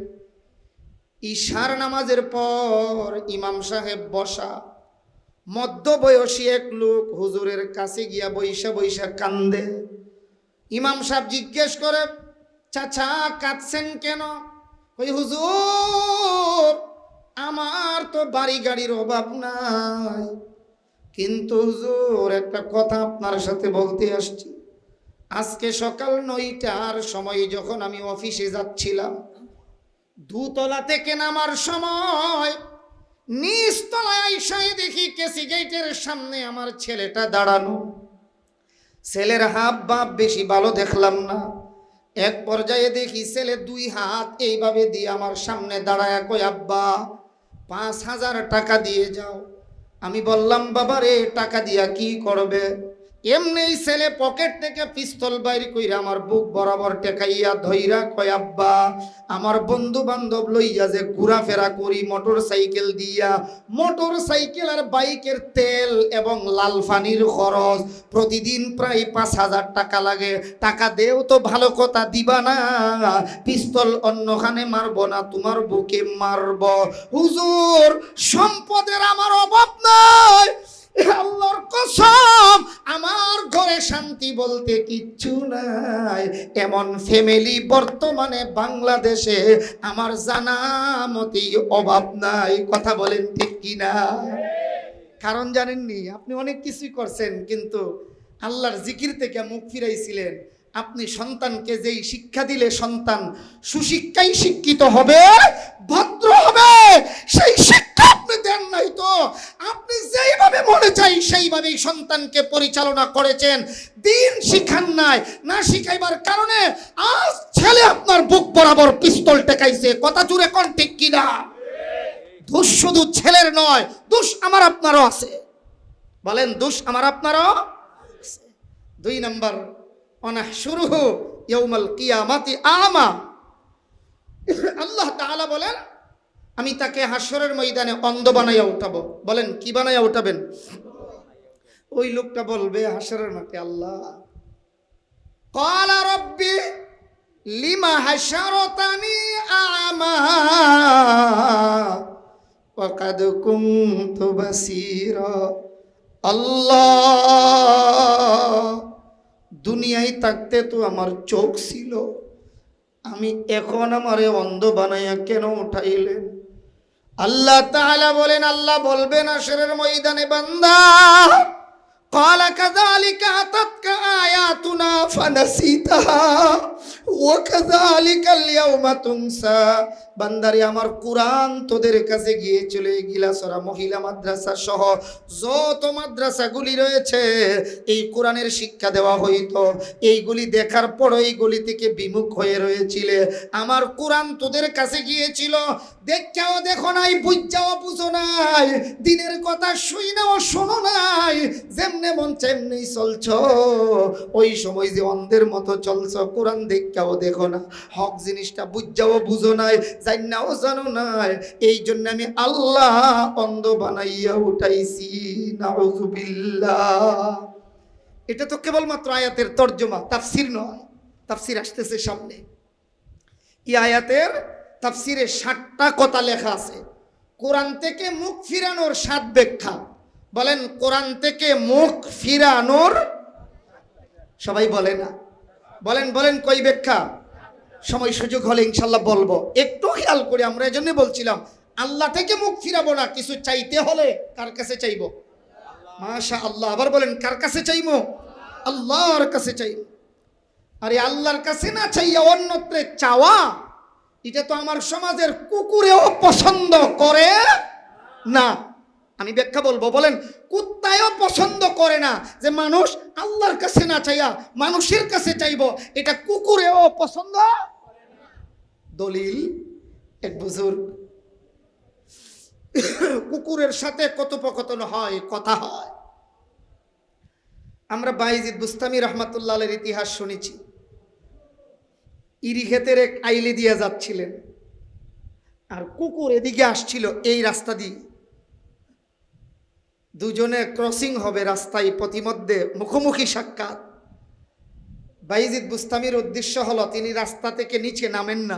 ঈশার নামাজের পর ইমাম সাহেব বসা, মধ্যবয়সী এক লোক হুজুরের কাছে গিয়া বৈশা বৈশা কান্দে। ইমাম সাহেব জিজ্ঞেস করে, চাচা কাঁদছেন কেন? ওই হুজুর আমার তো বাড়ি গাড়ির অভাব নাই, কিন্তু হুজুর একটা কথা আপনার সাথে বলতে আসছি। আজকে সকাল 9টার সময় যখন আমি অফিসে যাচ্ছিলাম, দুতলা থেকে নামার সময় নিচতলায় আইসায় দেখি কেসি গেটের সামনে আমার ছেলেটা দাঁড়ানো। ছেলের হাব ভাব বেশি ভালো দেখলাম না। এক পর্যায়ে দেখি ছেলে 2 হাত এইভাবে দিয়ে আমার সামনে দাঁড়ায় কই, আব্বা 5000 টাকা দিয়ে যাও। আমি বললাম, বাবা রে টাকা দিয়া কি করবে? এমনি ছেলে পকেট থেকে পিস্তল বাইর কইরা আমার বুক বরাবর টেকাইয়া ধইরা কয়, আব্বা আমার বন্ধু বান্ধব লইয়া যে ঘোরাফেরা করি মোটর সাইকেল দিয়া, মোটর সাইকেল আর বাইকের তেল এবং লাল পানির খরচ প্রতিদিন প্রায় 5000 টাকা লাগে। টাকা দেও তো ভালো কথা, দিবা না, পিস্তল অন্যখানে মারবো না, তোমার বুকে মারব। হুজুর সম্পদের আমার অভাব নাই, আল্লাহর কসম আমার ঘরে শান্তি বলতে কিচ্ছু নাই। এমন ফ্যামিলি বর্তমানে বাংলাদেশে আমার জানা মতেই অভাব নাই। কথা বলেন ঠিক কিনা? কারণ জানেননি, আপনি অনেক কিছুই করছেন কিন্তু আল্লাহর জিকির থেকে মুখ ফিরাইছিলেন। আপনি সন্তানকে যেই শিক্ষা দিলে সন্তান সুশিক্ষায় শিক্ষিত হবে, ভদ্র হবে, সেই শিক্ষা আপনি দেন নাই। তো আপনি যেইভাবে মনে চাই সেইভাবেই সন্তানকে পরিচালনা করেছেন, দিন শিখান নাই। না শিখাইবার কারণে আজ ছেলে আপনার বুক বরাবর পিস্তল টেকাইছে। কথা জুড়ে কোন ঠিক কিনা? দোষ শুধু ছেলের নয়, দোষ আমার আপনারও আছে। বলেন দোষ আমার আপনারও আছে। 2 নম্বর, অনাহশুরুহু ইয়াউমাল কিয়ামাতি আ'মা। আল্লাহ তাআলা বলেন আমি তাকে হাসরের ময়দানে অন্ধ বানাইয়া উঠাবো। বলেন কি বানাইয়া উঠাবেন? ওই লোকটা বলবে হাসরের মাঠে, আল্লাহ ক্বালা রাব্বি লিমা হাশারতানি আ'মা ওয়া কাদ কুনতু বাসীরা। আল্লাহ দুনিয়ায় থাকতে তো আমার চোখ ছিল, আমি এখন আমারে অন্ধ বানাইয়া কেন উঠাইলেন? আল্লাহ তাআলা বলেন, আল্লাহ বলবেন হাশরের ময়দানে, বান্দা ক্বালা কাযালিকা আতাতকা আয়াতুনা ফানাসিতাহা ওয়া কাযালিকাল ইয়াওমা তুনসা। বান্দারে আমার কোরআন তোদের কাছে গিয়েছিল। গিলাসরা মহিলা মাদ্রাসা সহ যত মাদ্রাসাগুলি রয়েছে এই কোরআনের শিক্ষা দেওয়া হইতো। এইগুলি দেখার পর এইগুলি থেকে বিমুখ হয়ে রয়েছিলে। আমার কোরআন তোদের কাছে গিয়েছিল, দেখাও দেখো নাই, বুঝাও বুঝো নাই, দিনের কথা শুই নাও শোনো নাই। যেমনি যেমনে মন তেমনি চলছ, ওই সময় যে অন্ধের মতো চলছ, কোরআন দেখেও দেখো না, হক জিনিসটা বুঝাও বুঝো নাই, জান্নাও জানো নাই, এই জন্য আমি আল্লাহ অন্ধ বানাইয়া উঠাইছি। নাউযুবিল্লাহ। এটা তো কেবলমাত্র আয়াতের তর্জমা, তাফসির নয়। তাফসির আসতেছে সামনে। এই আয়াতের তাফসিরে 60টা কথা লেখা আছে। কোরআন থেকে মুখ ফিরানোর 7 ব্যাখ্যা। বলেন কোরআন থেকে মুখ ফিরানোর, সবাই বলে না, বলেন বলেন কই ব্যাখ্যা? সময় সুযোগ হলে ইনশাল্লাহ বলবো। একটু খেয়াল করে, আমরা এজন্য বলছিলাম আল্লাহ থেকে মুখ ফিরাবো না, কিছু চাইতে হলে কার কাছে চাইবো? মাশাআল্লাহ। আবার বলেন কার কাছে চাইবো? আল্লাহর কাছে চাইবো। আরে আল্লাহর কাছে না চাইয়া অন্যত্রে চাওয়া, এটা তো আমার সমাজের কুকুরেও পছন্দ করে না। আমি ব্যাখ্যা বলবো। বলেন কুত্তায়ও পছন্দ করে না যে মানুষ আল্লাহর কাছে না চাইয়া মানুষের কাছে চাইবো, এটা কুকুরেও পছন্দ। দলিল, এক বুজুর্গ কুকুরের সাথে কথোপকথন হয়, কথা হয়। আমরা বাইজিদ বুস্তামি রহমাতুল্লাহ আলাইহির ইতিহাস শুনেছি। ইরি ক্ষেতের এক আইলে দিয়ে যাচ্ছিলেন, আর কুকুর এদিকে আসছিল এই রাস্তা দিয়ে। দুজনে ক্রসিং হবে রাস্তায়, পথিমধ্যে মুখোমুখি সাক্ষাৎ। বাইজিদ বুস্তামির উদ্দেশ্য হলো তিনি রাস্তা থেকে নিচে নামেন না,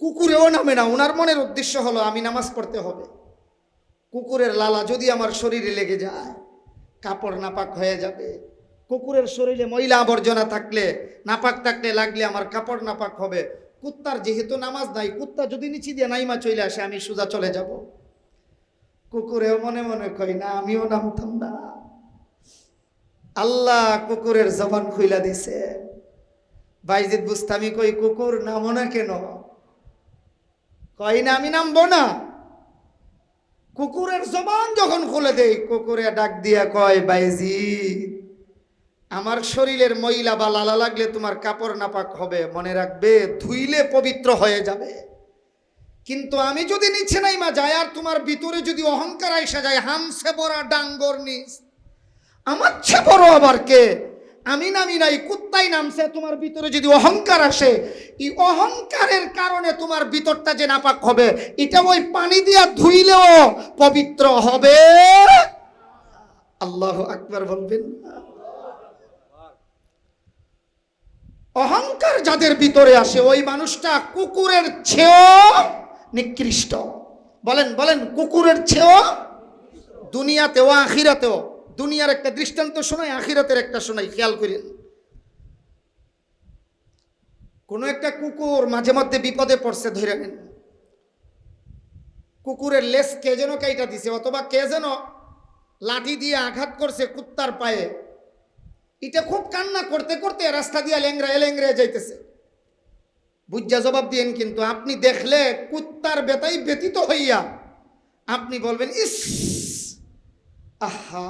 কুকুরেও নামে না। ওনার মনের উদ্দেশ্য হলো আমি নামাজ পড়তে হবে, কুকুরের লালা যদি আমার শরীরে লেগে যায় কাপড় নাপাক হয়ে যাবে, কুকুরের শরীরে ময়লা আবর্জনা থাকলে নাপাক থাকলে লাগলে আমার কাপড় নাপাক হবে। কুত্তার যেহেতু নামাজ নাই, কুত্তা যদি নিচে দিয়ে নাইমা চলে আসে আমি সোজা চলে যাব। কুকুরেও মনে মনে কই না আমিও নামতাম না। আল্লাহ কুকুরের জবান খুইলা দিছে। বাইজিদ বুস্তামি কই কুকুর নামো না কেন? কই না আমি নামবো না। কুকুরের জবান যখন খুলে দেই, কুকুরে ডাক দিয়া কয় বাইজিদ, আমার শরীরের ময়লা বা লালা লাগলে তোমার কাপড় নাপাক হবে, মনে রাখবে ধুইলে পবিত্র হয়ে যাবে। কিন্তু আমি যদি নিচে নাইমা যায় আর তোমার ভিতরে যদি অহংকার আইসা যায়, হামছে বড় ডাঙ্গর নিস, আমার চেয়ে বড় আবার কে? আমি নামি নাই, কুত্তাই নামছে। তোমার ভিতরে যদি অহংকার আসে, এই অহংকারের কারণে তোমার ভিতরটা যে নাপাক হবে, এটা ওই পানি দিয়া ধুইলেও পবিত্র হবে। আল্লাহু আকবার বলবেন। অহংকার যাদের ভিতরে আসে ওই মানুষটা কুকুরের চেয়েও নিকৃষ্ট। বলেন বলেন কুকুরের চেয়েও, দুনিয়াতেও আখিরাতেও। দুনিয়ার একটা দৃষ্টান্ত শোনাই, আখিরাতের একটা শোনাই, খেয়াল করেন। কোন একটা কুকুর মাঝে মধ্যে বিপদে পড়ছে, ধরে নেন কুকুরের লেজ কে যেন কাইটা দিছে, অথবা কে যেন লাঠি দিয়ে আঘাত করছে কুত্তার পায়ে। এটা খুব কান্না করতে করতে রাস্তা দিয়ে লেংরা যাইতেছে। বুঝা জবাব দিয়েন, কিন্তু আপনি দেখলে কুত্তার বেতাই ব্যতীত হইয়া আপনি বলবেন ইস, আহা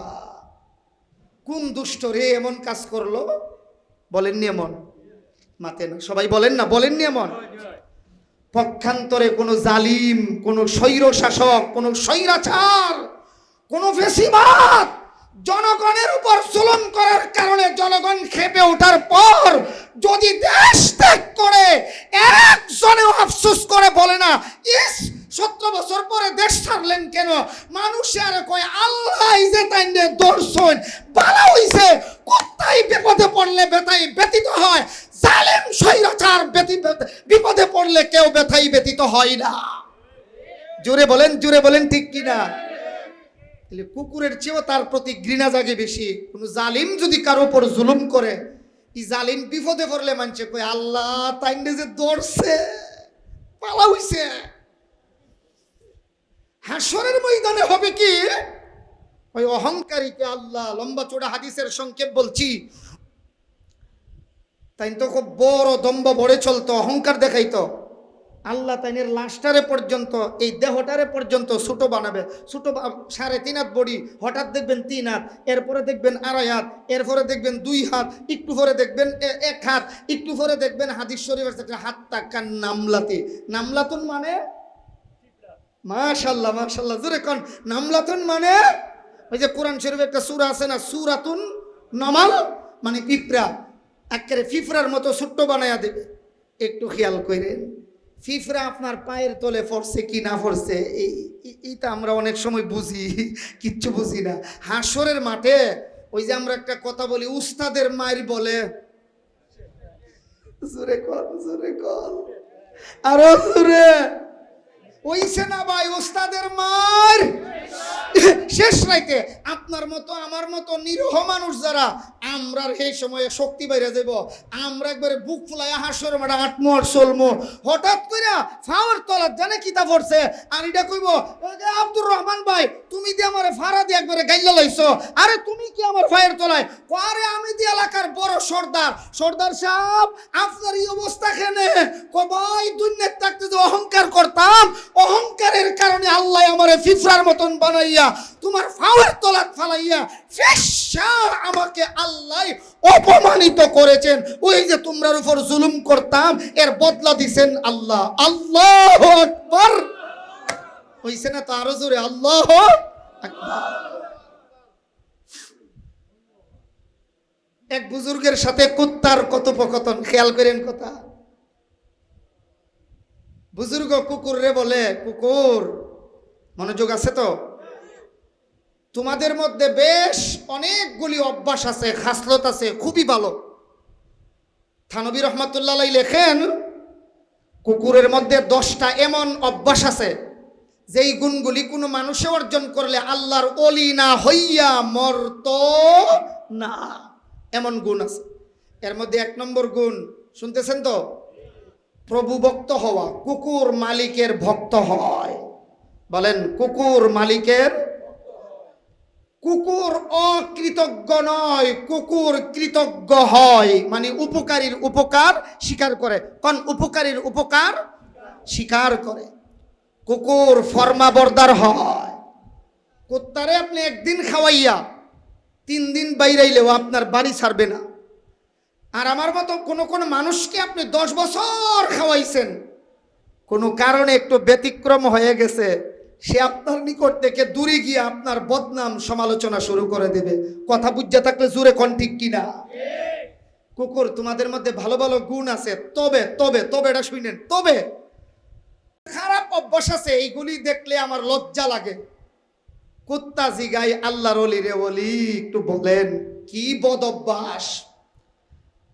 কোন দুষ্ট রে এমন কাজ করলো। বলেননি এমন? মাতে না, সবাই বলেন না, বলেননি এমন? পক্ষান্তরে কোনো জালিম, কোনো স্বৈর শাসক, কোনো স্বৈরাচার, কোনো ফ্যাসিবাদ জনগণের উপর জুলুম করার কারণে জনগণ খেপে ওঠার পর যদি দেশ ত্যাগ করে একজনেও আফসোস করে বলে না ইস 17 বছর পরে দেশ ছাড়লেন কেন? মানুষের কয় আল্লাহ যে তাইনে দর্শন বালা হইছে। কুত্তাই বিপদে পড়লে বেতাই ব্যতীত হয়, জালেম স্বৈরাচার বিপদে পড়লে কেউ বেতাই ব্যতীত হয় না। জোরে বলেন, জোরে বলেন, ঠিক কিনা? কুকুরের চেয়েও তার প্রতি ঘৃণা জাগে বেশি। কোন জালিম যদি কারো উপর জুলুম করে, এই জালিম বিপদে পড়লে মানছে কই আল্লাহ তাইনে যে দর্শে পালা হইছে। হাসরের ময়দানে হবে কি? ওই অহংকারীকে আল্লাহ, লম্বা চোড়া হাদিসের সংক্ষেপ বলছি, তাই তো খুব বড় দম্ভ বড়ে চলতো, অহংকার দেখাইতো। আল্লাহ তাইনের লাশটারে পর্যন্ত, এই দেহটারে পর্যন্ত ছোট বানাবে। ছোট 3.5 হাত বডি, হঠাৎ দেখবেন 3 হাত, এরপরে দেখবেন 2.5 হাত, এরপরে দেখবেন 2 হাত, একটু পরে দেখবেন 1 হাত, একটু পরে দেখবেন হাদিস শরীফের হাত টাকা নামলাতে। নামলাতুন মানে মাশাআল্লাহ, মাশাআল্লাহ জোরে কোন, নামলাতুন মানে ওই যে কোরআন শরীফে একটা সূরা আছে না, সূরাতুন নমাল, মানে পিঁপড়া, একেবারে পিঁপড়ার মতো ছোট্ট বানায়া দেবে। একটু খেয়াল করেন পিঁপড়া আপনার পায়ের তলে পড়ছে কি না পড়ছে, এইটা আমরা অনেক সময় বুঝি, কিচ্ছু বুঝি না। হাসরের মাঠে ওই যে আমরা একটা কথা বলি, উস্তাদের মায়ের বলে, জোরে কর জোরে কর আরো জোরে, ওইছে না ভাই উস্তাদের মার। শেষ রাইতে আপনার মতো আমার মতো নিরহ মানুষ যারা, আমরা এই সময়ে শক্তি বাইরে যাব, আমরা একবারে বুক ফুলাইয়া হাসর মাঠে আটমো আর চলমো, হঠাৎ করে ফাওয়ার তলার জানে কিতা পড়ছে, আর এটা কইব আব্দুর রহমান ভাই তুমি দিয়ে আমার ফাড়া দিয়ে একবারে গাইলা লাইছো, আরে তুমি কি আমার ভাইয়ের তলায়, আরে আমি দি এলাকার বড় সর্দার, সর্দার সাহেব আপনার এই অবস্থা কেনে, ভাই দুনিয়ার থাকতে যে অহংকার করতাম, অহংকারের কারণে আল্লাহ আমারে ফিফরার মতন বানাইয়া তোমার ফাওয়ার তলাত ফালাইয়া ফেশা আমাকে আল্লাহ অপমানিত করেছেন। ওই যে তোমার উপর জুলুম করতাম এর বদলা দিবেন আল্লাহ। আল্লাহু আকবার, হইছে না তো আরো জোরে আল্লাহু আকবার। এক বুজুর্গের সাথে কুত্তার কথোপকথন, খেয়াল করেন কথা। বুজুর্গ কুকুর রে বলে, কুকুর, মনোযোগ আছে তো, তোমাদের মধ্যে বেশ অনেকগুলি অভ্যাস আছে, খাসলত আছে, খুবই ভালো। থানবী রহমাতুল্লাহ আলাইহি লেখেন, কুকুরের মধ্যে 10টা এমন অভ্যাস আছে যেই গুণগুলি কোনো মানুষে অর্জন করলে আল্লাহর ওলি না হইয়া মরত না, এমন গুণ আছে। এর মধ্যে 1 নম্বর গুণ, শুনতেছেন তো, প্রভু ভক্ত হওয়া। কুকুর মালিকের ভক্ত হয়, বলেন কুকুর মালিকের। কুকুর অকৃতজ্ঞ নয়, কুকুর কৃতজ্ঞ হয়, মানে উপকারীর উপকার স্বীকার করে, কোন উপকারীর উপকার স্বীকার করে। কুকুর ফরমাবরদার হয়। কুত্তারে আপনি একদিন খাওয়াইয়া 3 দিন বাইরাইলেও আপনার বাড়ি ছাড়বে না। আর আমার মতো কোন মানুষকে আপনি 10 বছর খাওয়াইছেন, কোনো কারণে একটু ব্যতিক্রম হয়ে গেছে, সে আপনার নিকট থেকে দূরে গিয়ে আপনার বদনাম সমালোচনা শুরু করে দেবে। কথা বুঝতে থাকলে জোরে কোন ঠিক কিনা? কুকুর, তোমাদের মধ্যে ভালো ভালো গুণ আছে, তবে তবে তবে এটা শুনেন, তবে খারাপ অভ্যাস আছে, এইগুলি দেখলে আমার লজ্জা লাগে। কুত্তা জিগাই আল্লাহর ওলি রে ওলি, একটু বলেন কি বদ অভ্যাস?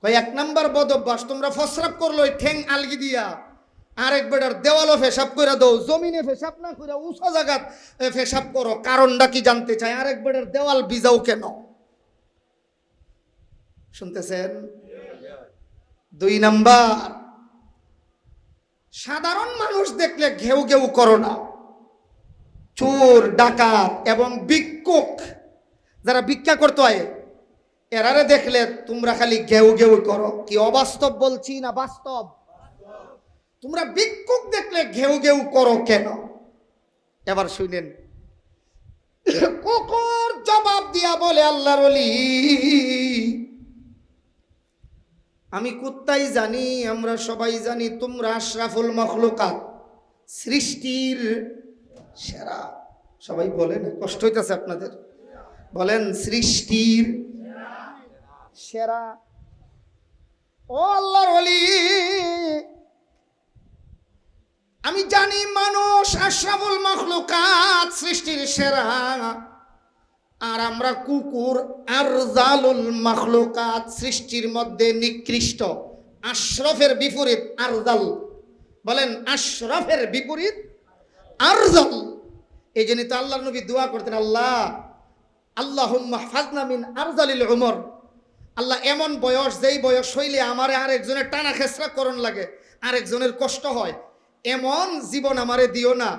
1 নাম্বার বদ অভ্যাস, তোমরা ফসরাপ করলো ঠ্যাং আলগি দিয়া, আরেক বেটার দেওয়ালও ফেসাব করে দাও, জমিনে ফেসাব না করে উঁচা জায়গা ফেসাব করো, কারণটা কি জানতে চাই? আরেক বেটার দেওয়াল ভিজাও কেন? শুনতেছেন? 2 নাম্বার, সাধারণ মানুষ দেখলে ঘেউ ঘেউ করো না। চোর, ডাকাত এবং ভিক্ষুক, যারা ভিক্ষা করতে হয়, এরারে দেখলে তোমরা খালি ঘেউ ঘেউ করো। কি অবাস্তব বলছি না বাস্তব? তোমরা ভিক্ষুক দেখলে ঘেউ ঘেউ করো কেন? এবার শুনেন, কুকুর জবাব দিয়া বলে, আল্লাহর ওলি, আমি কুত্তাই জানি, আমরা সবাই জানি তোমরা আশরাফুল মখলুকাত, সৃষ্টির সেরা। সবাই বলেন, কষ্ট হইতেছে আপনাদের, বলেন সৃষ্টির সেরা। ও আল্লাহর ওলি, আমি জানি মানুষ আশরাফুল মখলুকাত, সৃষ্টির সেরা, আর আমরা কুকুর আরজালুল মখলুকাত, সৃষ্টির মধ্যে নিকৃষ্ট। আশরাফের বিপরীত আরজাল, বলেন আশরাফের বিপরীত আরজাল। এই জন্য তো আল্লাহর নবী দোয়া করতেন, আল্লাহ আল্লাহুম্মা হাফাজনা মিন আরজালিল উমর, আল্লাহ এমন বয়স, যেই বয়স হইলে আমারে আরেকজনের টানা খেসরা করণ লাগে, আরেকজনের কষ্ট হয়, এমন জীবন আমারে দিও না,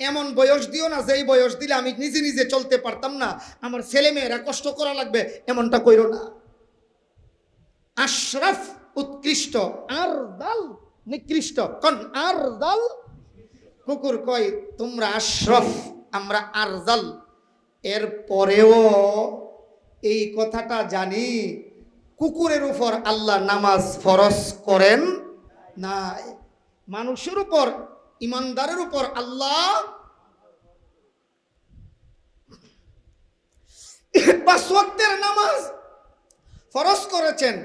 এমন বয়স দিও না যেই বয়স দিলে আমি নিজে নিজে চলতে পারতাম না, আমার ছেলে মেয়েরা কষ্ট করা লাগবে, এমনটা কইরো না। আশরাফ উৎকৃষ্ট, আরজাল নিকৃষ্ট। কোন আরজাল? কুকুর কয় তোমরা আশরাফ, আমরা আরজাল। এর পরেও এই কথাটা জানি, কুকুরের উপর আল্লাহ নামাজ ফরজ করেন নাই, মানুষের উপর, ইমানদারের উপর আল্লাহ। পাঁচ ওয়াক্তের নামাজ ফরজ করেছেন।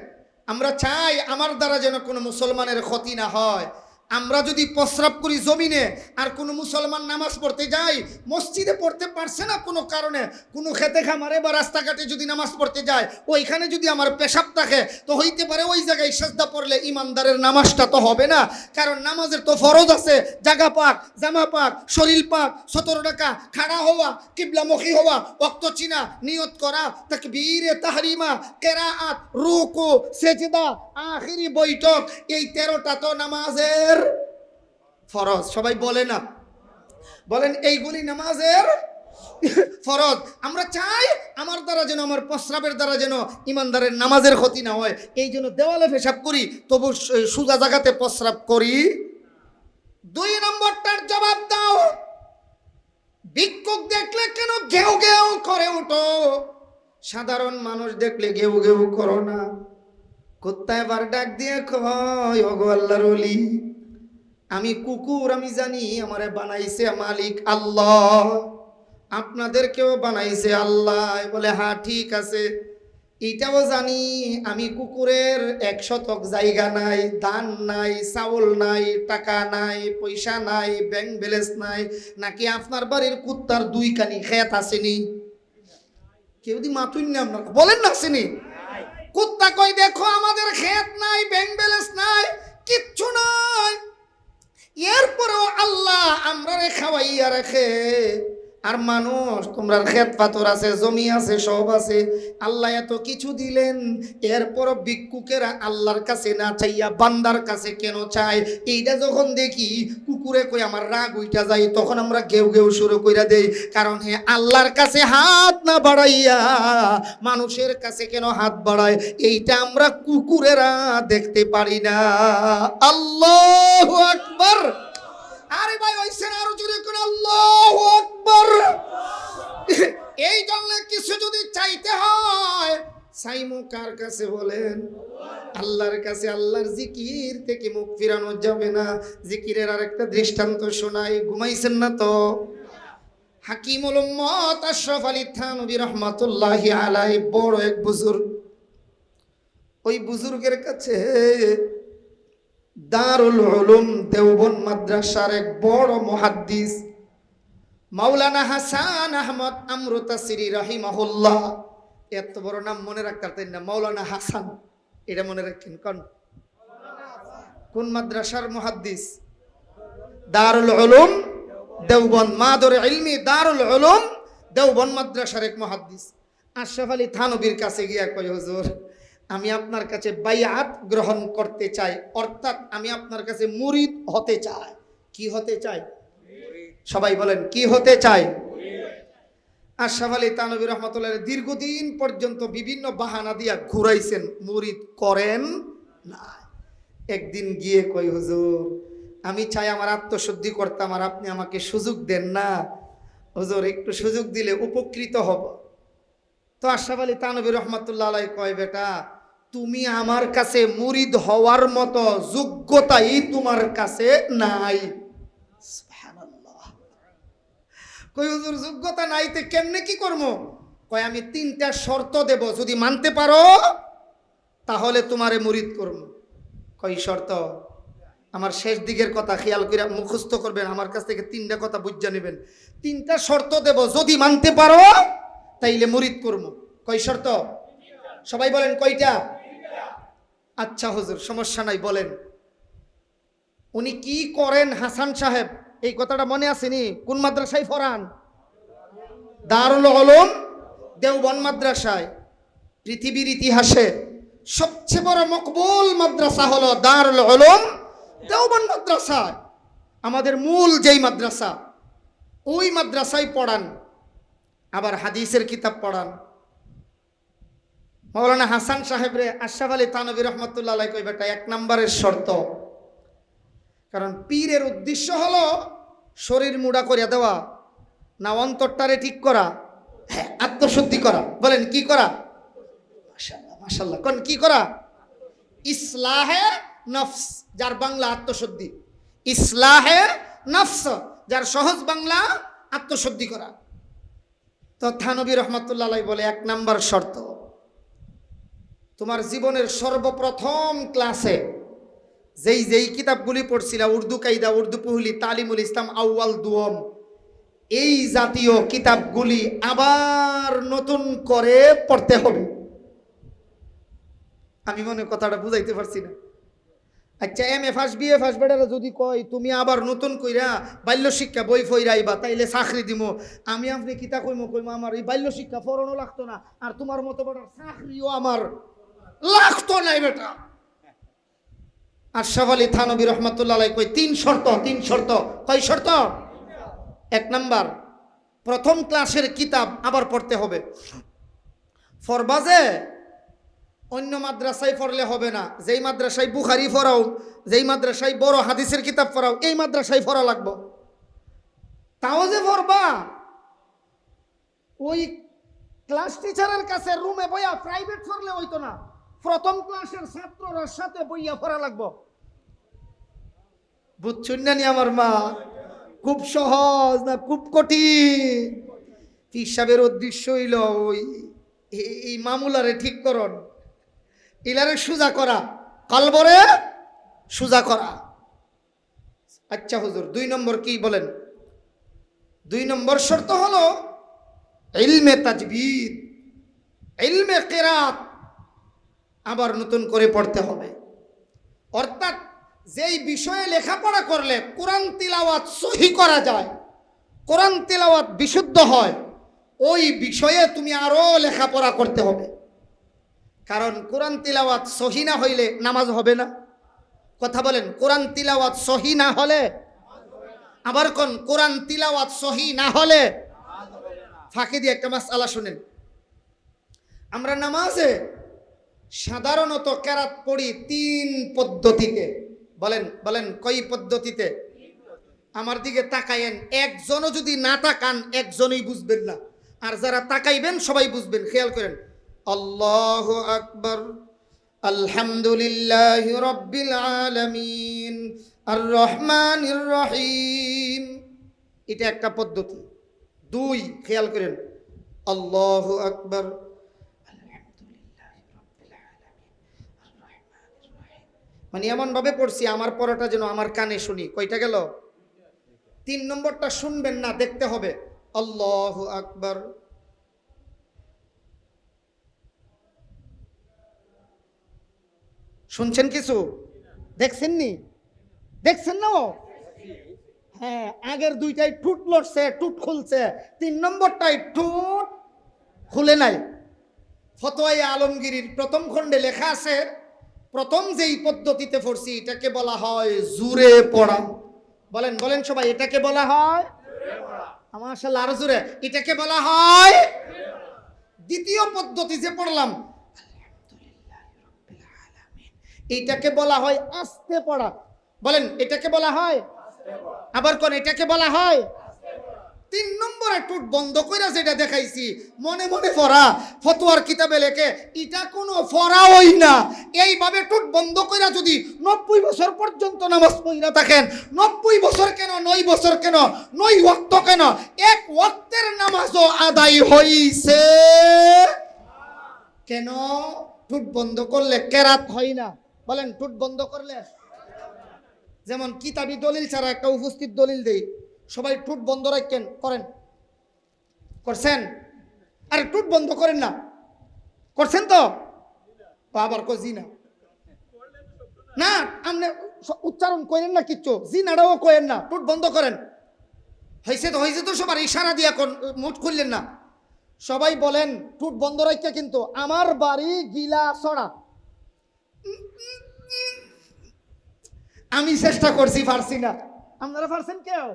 আমরা চাই আমার দ্বারা যেন কোনো মুসলমানের ক্ষতি না হয়। আমরা যদি প্রস্রাব করি জমিনে আর কোনো মুসলমান নামাজ পড়তে যাই, মসজিদে পড়তে পারছে না কোনো কারণে, কোনো খেতে খামারে বা রাস্তাঘাটে যদি নামাজ পড়তে যায়, ওইখানে যদি আমার পেশাব থাকে, তো হইতে পারে ওই জায়গায় সেজদা পড়লে ইমানদারের নামাজটা তো হবে না। কারণ নামাজের তো ফরজ আছে, জাগা পাক, জামা পাক, শরীর পাক, 17 টাকা খাড়া হওয়া, কিবলামুখী হওয়া, ওয়াক্ত চিনা, নিয়ত করা, তাকবীরে তাহরিমা, কেরাআত, রুকু, সেজদা, আখিরি বৈঠক, এই 13টা তো নামাজের ফরজ। সবাই বলে না, বলেন এইগুলি নামাজের ফরজ। আমরা চাই আমার দ্বারা যেন, আমার প্রস্রাবের দ্বারা যেন ইমানদারের নামাজের ক্ষতি না হয়। এই জন্য দেওয়ালে পেশাব করি, তবু সোজা জায়গাতে প্রস্রাব করি। 2 নম্বরটার জবাব দাও, ভিক্ষুক দেখলে কেন ঘেউ ঘেউ করে উঠো? সাধারণ মানুষ দেখলে ঘেউ ঘেউ করো না। কুত্তায় বার ডাক দিয়ে কয়, ওগো আল্লাহর ওলি, আমি কুকুর, আমি জানি আমারে বানাইছে মালিক আল্লাহ, আপনাদেরকেও বানাইছে আল্লাহ। বলে হ্যাঁ ঠিক আছে, এটাও জানি আমি কুকুরের 1 শতক জায়গা নাই, ধান নাই, চাউল নাই, টাকা নাই, পয়সা নাই, ব্যাংক ব্যালেন্স নাই। নাকি আপনার বাড়ির কুত্তার 2 কানি খেত আসেনি? কেউ দি মাতুন না, আপনার বলেন না আসেনি? কুত্তা কই দেখো আমাদের খেত নাই, ব্যাংক ব্যালেন্স নাই, কিচ্ছু নাই, এরপরেও আল্লাহ আমরা খাওয়াইয়া রাখে। আর মানুষ, তোমরা খেত পাথর আছে, জমি আছে, সব আছে, আল্লাহ এত কিছু দিলেন, এরপর ভিক্ষুকেরা আল্লাহর কাছে না চাইয়া বান্দার কাছে কেন চায়? এইটা যখন দেখি কুকুরে কই আমার রাগ উইটা যায়, তখন আমরা ঘেউ ঘেউ শুরু কইরা দেই। কারণ হে আল্লাহর কাছে হাত না বাড়াইয়া মানুষের কাছে কেন হাত বাড়ায়, এইটা আমরা কুকুরেরা দেখতে পারি না। আল্লাহু আকবার। আরে ভাই হইছে না, আরো জোরে করে আল্লাহু আকবার। এই জন্য কিছু যদি চাইতে হয়, চাইমু কার কাছে বলেন? আল্লাহর কাছে। আল্লাহর জিকির থেকে মুখ ফিরানো যাবে না। জিকিরের আরেকটা দৃষ্টান্ত শোনাই, ঘুমাইছেন না তো? হাকিমুল উম্মত আশরাফ আলী থানভী রহমাতুল্লাহি আলাইহি বড় এক বুজুর্গ। ওই বুজুর্গের কাছে দারুল উলুম দেওবন্দ মাদ্রাসার এক বড় মুহাদ্দিস মাওলানা হাসান আহমদ আমরুতাসিরি রাহিমাহুল্লাহ, এত বড় নাম মনে রাখতে পারতেন না, মাওলানা হাসান, এটা মনে রাখেন। কোন মাদ্রাসার মুহাদ্দিস? দারুল উলুম দেওবন্দ, মাদর ইলমি দারুল উলুম দেওবন্দ মাদ্রাসার এক মুহাদ্দিস আশরাফ আলী থানভীর কাছে গিয়া কয়, হুজুর আমি আপনার কাছে বাইআত গ্রহণ করতে চাই, অর্থাৎ আমি আপনার কাছে মুরিদ হতে চাই। কি হতে চাই? সবাই বলেন কি হতে চাই? আশরাফ আলী থানভী রহমাতুল্লাহ দীর্ঘদিন পর্যন্ত বিভিন্ন বাহানা দিয়া ঘুরাইছেন, মুরিদ করেন না। একদিন গিয়ে কই, হুজুর আমি চাই আমার আত্মশুদ্ধি করতাম, আর আপনি আমাকে সুযোগ দেন না। হুজুর একটু সুযোগ দিলে উপকৃত হব। তো আশরাফ আলী থানভী রহমাতুল্লাহ আলাইহি কয়, বেটা তুমি আমার কাছে মুরিদ হওয়ার মতো যোগ্যতাই তোমার কাছে নাই। সুবহানাল্লাহ। কই হুজুর যোগ্যতা নাই তে কেমনে কি করবো? কয় আমি 3টা শর্ত দেব, যদি মানতে পারো তাহলে তোমারে মুরিদ করব। কই শর্ত? আমার শেষ দিকের কথা খেয়াল করে মুখস্থ করবেন, আমার কাছ থেকে 3টা কথা বুঝা নেবেন। 3টা শর্ত দেব, যদি মানতে পারো তাইলে মুরিদ করব। কয় শর্ত? সবাই বলেন কয়টা? আচ্ছা হুজুর সমস্যা নাই, বলেন। উনি কি করেন হাসান সাহেব, এই কথাটা মনে আসেনি? কোন মাদ্রাসায় পড়ান? দারুল উলুম দেওবন্দ মাদ্রাসায়। পৃথিবীর ইতিহাসে সবচেয়ে বড় মকবুল মাদ্রাসা হলো দারুল উলুম দেওবন্দ মাদ্রাসা। আমাদের মূল যেই মাদ্রাসা, ওই মাদ্রাসায় পড়ান, আবার হাদিসের কিতাব পড়ান। মাওলানা হাসান সাহেবরে আশরাফ আলী থানভী রহমাতুল্লাহ আলাইহি কই, বেটা 1 নম্বরের শর্ত, কারণ পীরের উদ্দেশ্য হলো শরীর মুড়া করে দেওয়া না অন্তরটারে ঠিক করা, হ্যাঁ আত্মশুদ্ধি করা। বলেন কি করা? মাশাআল্লাহ মাশাআল্লাহ। কোন কি করা? ইসলাহে নফস, যার বাংলা আত্মশুদ্ধি। ইসলাহে নফস, যার সহজ বাংলা আত্মশুদ্ধি করা। তো থানবী রহমতুল্লাহ আলাইহি বলে 1 নাম্বার শর্ত, তোমার জীবনের সর্বপ্রথম ক্লাসে যেই কিতাবগুলি পড়ছিলা, উর্দু কায়দা, উর্দু পুহলি, তালিমুল ইসলাম আউয়াল দুয়ম, এই জাতীয় কিতাবগুলি আবার নতুন করে পড়তে হবে। আমি মনে কথাটা বুঝাইতে পারছি না? আচ্ছা, MA ফার্স্ট BA ফার্স্ট বেটারা যদি কয় তুমি আবার নতুন কইরা বাল্য শিক্ষা বই ফইরাইবা তাইলে চাকরি দিব, আমি আপনি কিতা কইমো আমার এই বাল্য শিক্ষা পড়ানো লাগতো না, আর তোমার মতো বেটার চাকরিও আমার লাগতো নাই বেটা। আশরাফ আলী থানবী রহমতুল্লাহ আলাইহি কই 3 শর্ত। কয় শর্ত? 1 নাম্বার, প্রথম ক্লাসের কিতাব আবার পড়তে হবে। ফরবাজে অন্য মাদ্রাসায় পড়লে হবে না, যেই মাদ্রাসায় বুখারি পড়াও, যেই মাদ্রাসায় বড় হাদিসের কিতাব পড়াও, এই মাদ্রাসায় পড়া লাগবে। তাও যে পড়বা ওই ক্লাস টিচারের কাছে রুমে বইয়া প্রাইভেট পড়লে হইতো না, প্রথম ক্লাসের ছাত্ররা সাথে বইয়া পড়া লাগবে। বুঝছেন না নি আমার মা? খুব সহজ না খুব কঠিন? পীর সাহেবের উদ্দেশ্য হইল ওই এই মামুলারে ঠিক করন, ইলারে সুজা করা, কলবরে সুজা করা। আচ্ছা হুজুর, 2 নম্বর কি বলেন? 2 নম্বর শর্ত হলো ইলমে তাজবিদ, ইলমে কিরাত আবার নতুন করে পড়তে হবে। অর্থাৎ যেই বিষয়ে লেখাপড়া করলে কোরআন তিলাওয়াত সহি করা যায়, কোরআন তিলাওয়াত বিশুদ্ধ হয়, ওই বিষয়ে তুমি আরো লেখাপড়া করতে হবে। কারণ কোরআন তিলাওয়াত সহি না হইলে নামাজ হবে না। কথা বলেন, কোরআন তিলাওয়াত সহি না হলে, আবার কোন কোরআন তিলাওয়াত সহি না হলে, ফাঁকি দিয়ে একটা মাসআলা শুনেন। আমরা নামাজে সাধারণত কেরাত পড়ি 3 পদ্ধতিতে। বলেন কই পদ্ধতিতে? আমার দিকে তাকায়েন, একজনও যদি না তাকান একজনই বুঝবেন না, আর যারা তাকাইবেন সবাই বুঝবেন। খেয়াল করেন, আল্লাহু আকবার, আলহামদুলিল্লাহি রাব্বিল আলামিন, আর রহমানির রহিম, এটা একটা পদ্ধতি। 2, খেয়াল করেন, আল্লাহু আকবার, মানে এমন ভাবে পড়ছি আমার পড়াটা যেন আমার কানে শুনি। কয়টা গেল? 3 নম্বরটা শুনবেন না, দেখতে হবে। আল্লাহু আকবার, শুনছেন কিছু? দেখছেননি? দেখছেন না? হ্যাঁ, আগের 2টাই ঠুট লড়ছে, টুট খুলছে, 3 নম্বরটাই ঠুট খুলে নাই। ফতোয়ায়ে আলমগীরির প্রথম খণ্ডে লেখা আছে, প্রথম যেই পদ্ধতিতে পড়ছি এটাকে বলা হয় জুরে পড়া। বলেন সবাই, এটাকে বলা হয় মাশাআল্লাহ, আরো জোরে, এটাকে বলা হয়। দ্বিতীয় পদ্ধতি যে পড়লাম এটাকে বলা হয় আস্তে পড়া। বলেন, এটাকে বলা হয়। আবার কোন এটাকে বলা হয়? 3 নম্বরে টুট বন্ধ কইরা যেটা দেখাইছি মনে মনে পড়া, ফতোয়ার কিতাবে লেখে এটা কোনো পড়াই না। এইভাবে টুট বন্ধ কইরা যদি 90 বছর পর্যন্ত নামাজ পড়া থাকেন, 90 বছর কেন, 9 বছর কেন, 9 ওয়াক্ত কেন, 1 ওয়াক্তের নামাজও আদায় হইছে। কেন? টুট বন্ধ করলে কেরাত হয় না। বলেন, টুট বন্ধ করলে, যেমন কিতাবি দলিল ছাড়া একটা উপস্থিত দলিল দেই, সবাই টুট বন্ধ রাখেন, করেন? করছেন? আরে টুট বন্ধ করেন না, করছেন তো? আবার কো জি না, না আপনি উচ্চারণ করেন না, কিচ্ছু জি নাটাও করেন না, টুট বন্ধ করেন। হয়েছে তো সবার ইশারা দিয়া মুঠ খুললেন না। সবাই বলেন টুট বন্ধ রাখা, কিন্তু আমার বাড়ি গিলা ছড়া। আমি চেষ্টা করছি, পারছি না। আপনারা পারছেন কেউ?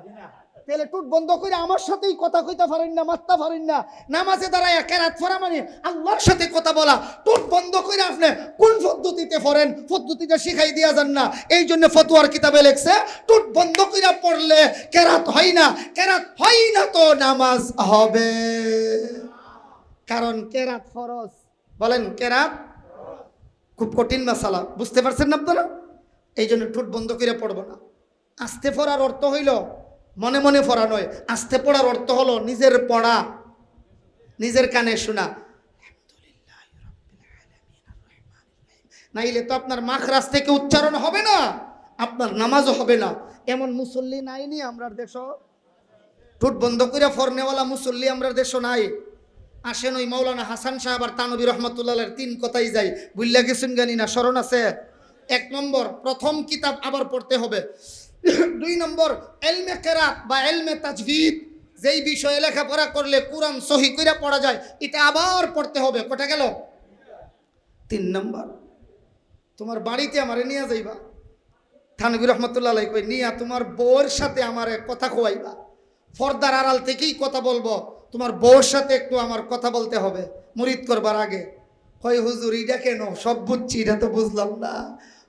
তাহলে টুট বন্ধ করে আমার সাথেই কথা কইতে পারেন না, মারতে পারেন না। নামাজে দাঁড়ায় কেরাত পড়া মানে আল্লাহর সাথে কথা বলা। টুট বন্ধ করে আপনি কোন পদ্ধতিতে পড়েন, পদ্ধতিটা শিখাই দিয়া যান না। এই জন্য ফতোয়ার কিতাবে লেখছে টুট বন্ধ করে পড়লে কেরাত হয় না। কেরাত হয় না তো নামাজ হবে, কারণ কেরাত ফরজ। বলেন, কেরাত খুব কঠিন মাসালা, বুঝতে পারছেন না আপনারা? এই জন্য টুট বন্ধ করে পড়বো না। আস্তে পড়ার অর্থ হইল মনে মনে পড়া নয়, আস্তে পড়ার অর্থ হলো নিজের পড়া নিজের কানে শোনা, নাইলে তো আপনার মাখরাজ থেকে উচ্চারণ হবে না, আপনার নামাজও হবে না। এমন মুসল্লি নাইনি আমরা দেশ, ঠোঁট বন্ধ করে ফরনেওয়ালা মুসল্লি আমরা দেশ নাই। আসেন ওই মৌলানা হাসান সাহেব আর তানবী রহমতুল্লাহ তিন কথাই যাই, বুঝলা গেছেন জানি না, স্মরণ আছে? 1 নম্বর প্রথম কিতাব আবার পড়তে হবে। 2 নম্বর ইলমে কিরাত বা ইলমে তাজভিদ, যেই বিষয়ে লেখাপড়া করলে কোরআন সহি করে পড়া যায়, এটা আবার পড়তে হবে। কটা গেল? 3 নম্বর তোমার বাড়িতে আমারে নিয়ে যাইবা, থানবী রহমতুল্লাহ কই নিয়া তোমার বউয়ের সাথে আমার কথা খোয়াইবা, পর্দার আড়াল থেকেই কথা বলবো, তোমার বউয়ের সাথে একটু আমার কথা বলতে হবে মুরিদ করবার আগে। কই হুজুর এটা কেন? সব বুঝছি, এটা তো বুঝলাম না।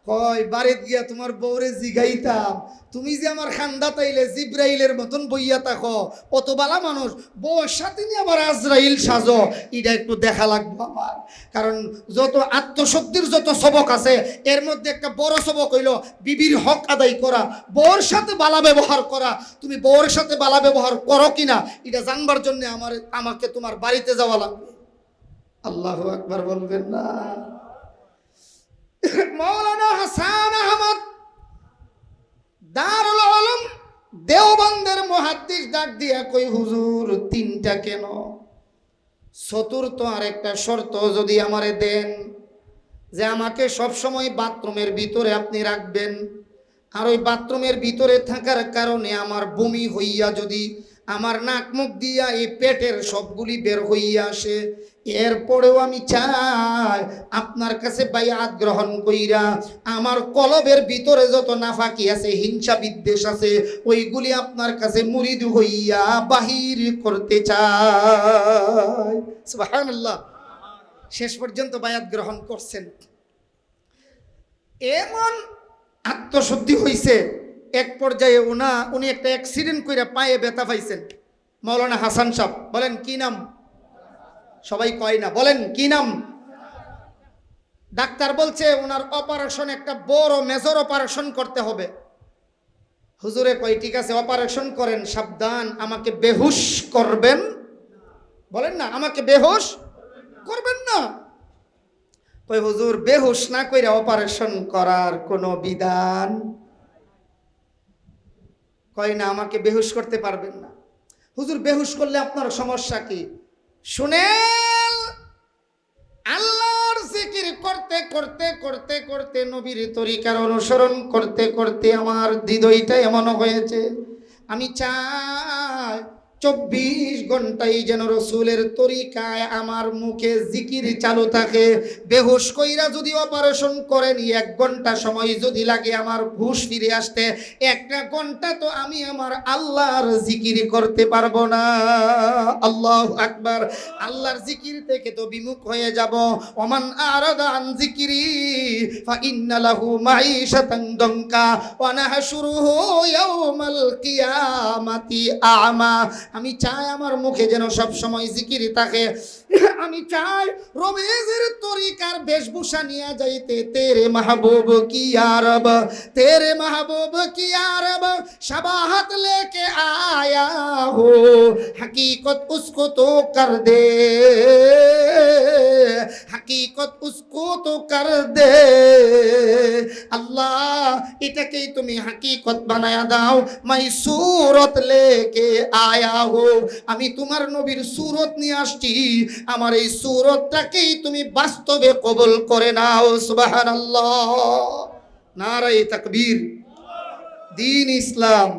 কই বাড়িতে গিয়া তোমার বউরে জিগাইতাম, তুমি যে আমার খান্দা তাইলে জিব্রাইলের মতন বইয়া থাকো, কত বালা মানুষ, বউয়ের সাথে নিয়ে আবার আজরাইল সাজো, এটা একটু দেখা লাগবে আমার। কারণ যত আত্মশক্তির যত সবক আছে, এর মধ্যে একটা বড় সবক হইল বিবির হক আদায় করা, বউয়ের সাথে বালা ব্যবহার করা। তুমি বউয়ের সাথে বালা ব্যবহার করো কিনা এটা জানবার জন্য আমাকে তোমার বাড়িতে যাওয়া লাগবে। আল্লাহু আকবার বলবেন না? মৌলানা হাসান আহমদ দারুল উলুম দেওবন্দের মুহাদ্দিস ডাক দিয়া কই হুজুর 3টা কেন? চতুর্থ আরেকটা শর্ত যদি আমারে দেন, যে আমাকে সব সময় বাথরুমের ভিতরে আপনি রাখবেন, আর ওই বাথরুমের ভিতরে থাকার কারণে আমার বমি হইয়া যদি আমার নাক মুখ দিয়া এই পেটের সবগুলি বের হইয়া আসে, এরপরেও আমি চাই আপনার কাছে বায়াত গ্রহণ কইরা আমার কলবের ভিতরে যত নাফাকি আছে, হিংসা বিদ্বেষ আছে, ওইগুলি আপনার কাছে মুরিদ হইয়া বাহির করতে চাই। সুবহানাল্লাহ। শেষ পর্যন্ত বায়াত গ্রহণ করছেন। এমন আত্মশুদ্ধি হইছে, এক পর্যায়ে উনি একটা অ্যাক্সিডেন্ট কইরা পায়ে ব্যথা পাইছেন। মৌলানা হাসান সাহেব, বলেন কি নাম? সবাই কয় না, বলেন কি নাম? ডাক্তার বলছে ওনার অপারেশন, একটা বড় মেজর অপারেশন করতে হবে। হুজুরে কয় ঠিক আছে অপারেশন করেন, সাবধান আমাকে বেহুশ করবেন। বলেন না, আমাকে বেহুশ করবেন না। কই হুজুর বেহুশ না কইরা অপারেশন করার কোনো বিধান? কয় না, আমাকে বেহুশ করতে পারবেন না। হুজুর বেহুশ করলে আপনার সমস্যা কি? শুনেন, আল্লাহর জিকির করতে করতে করতে করতে নবীর তরিকার অনুসরণ করতে করতে আমার হৃদয়টা এমন হয়েছে, আমি চাই 24 ঘন্টাই যেন রসুলের তরিকায় আমার মুখে জিকির চালু থাকে। বেহুশ কইরা যদি অপারেশন করেন, 1 ঘন্টা সময় যদি লাগে আমার হুশ ফিরে আসতে, 1 ঘন্টা তো আমি আমার আল্লাহর জিকির করতে পারবো না। আল্লাহু আকবার। আল্লাহর জিকির থেকে তো বিমুখ হয়ে যাব। ওমান আরাদা আন জিকিরি ফা ইন্না লাহু মাঈশাতান দানকা ওয়া নাহশুরুহু ইয়াওমাল কিয়ামাতি আ'মা। আমি চাই আমার মুখে যেন সব সময় জিকির থাকে। আমি চাই রমেজের তরিকার বেশভূষা নিয়ে যাইতে, তেরে মাহবুব কি আরব, তেরে মাহবুব কি আরব शबाहत लेके आया हो, हकीकत उसको तो कर दे, हकीकत उसको तो कर दे। अल्लाह এটাকেই তুমি হাকিকত বানায়া দাও। মাই সুরত লেকে আয়া হো, আমি তোমার নবীর সুরত নিয়ে আসছি, আমার এই সুরতটাকেই তুমি বাস্তবে কবুল করে নাও। সুবহানাল্লাহ। নারায়ে তাকবীর। দিন ইসলাম।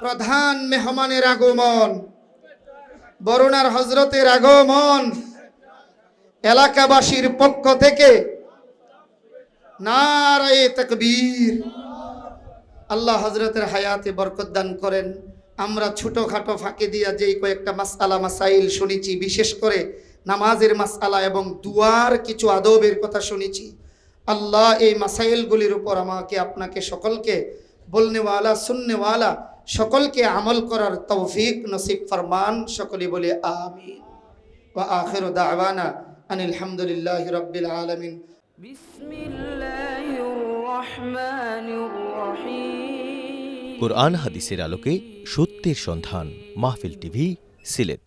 প্রধান মেহমানের আগমন, বরুণার হজরতের আগমন, এলাকাবাসীর পক্ষ থেকে নারায়ে তাকবীর। আল্লাহ হজরতের হায়াতে বরকত দান করেন। আমরা ছোটখাটো ফাঁকে দিয়া যেই কয়েকটা মাসআলা মাসাইল শুনেছি, বিশেষ করে নামাজের মাসআলা এবং দুয়ার কিছু আদবের কথা শুনেছি, আল্লাহ এই মাসাইলগুলির উপর আমাকে আপনাকে সকলকে বলনেওয়ালা সুননেওয়ালা সকলকে আমল করার তৌফিক নসিব ফরমান। সকলে বলে আমিন। ওয়া আখিরু দাওয়ানা আনিল হামদুলিল্লাহি রাব্বিল আলামিন। বিসমিল্লাহির রহমানির রহিম। কুরআন হাদিসের আলোকে সত্যের সন্ধান। মাহফিল টিভি, সিলেট।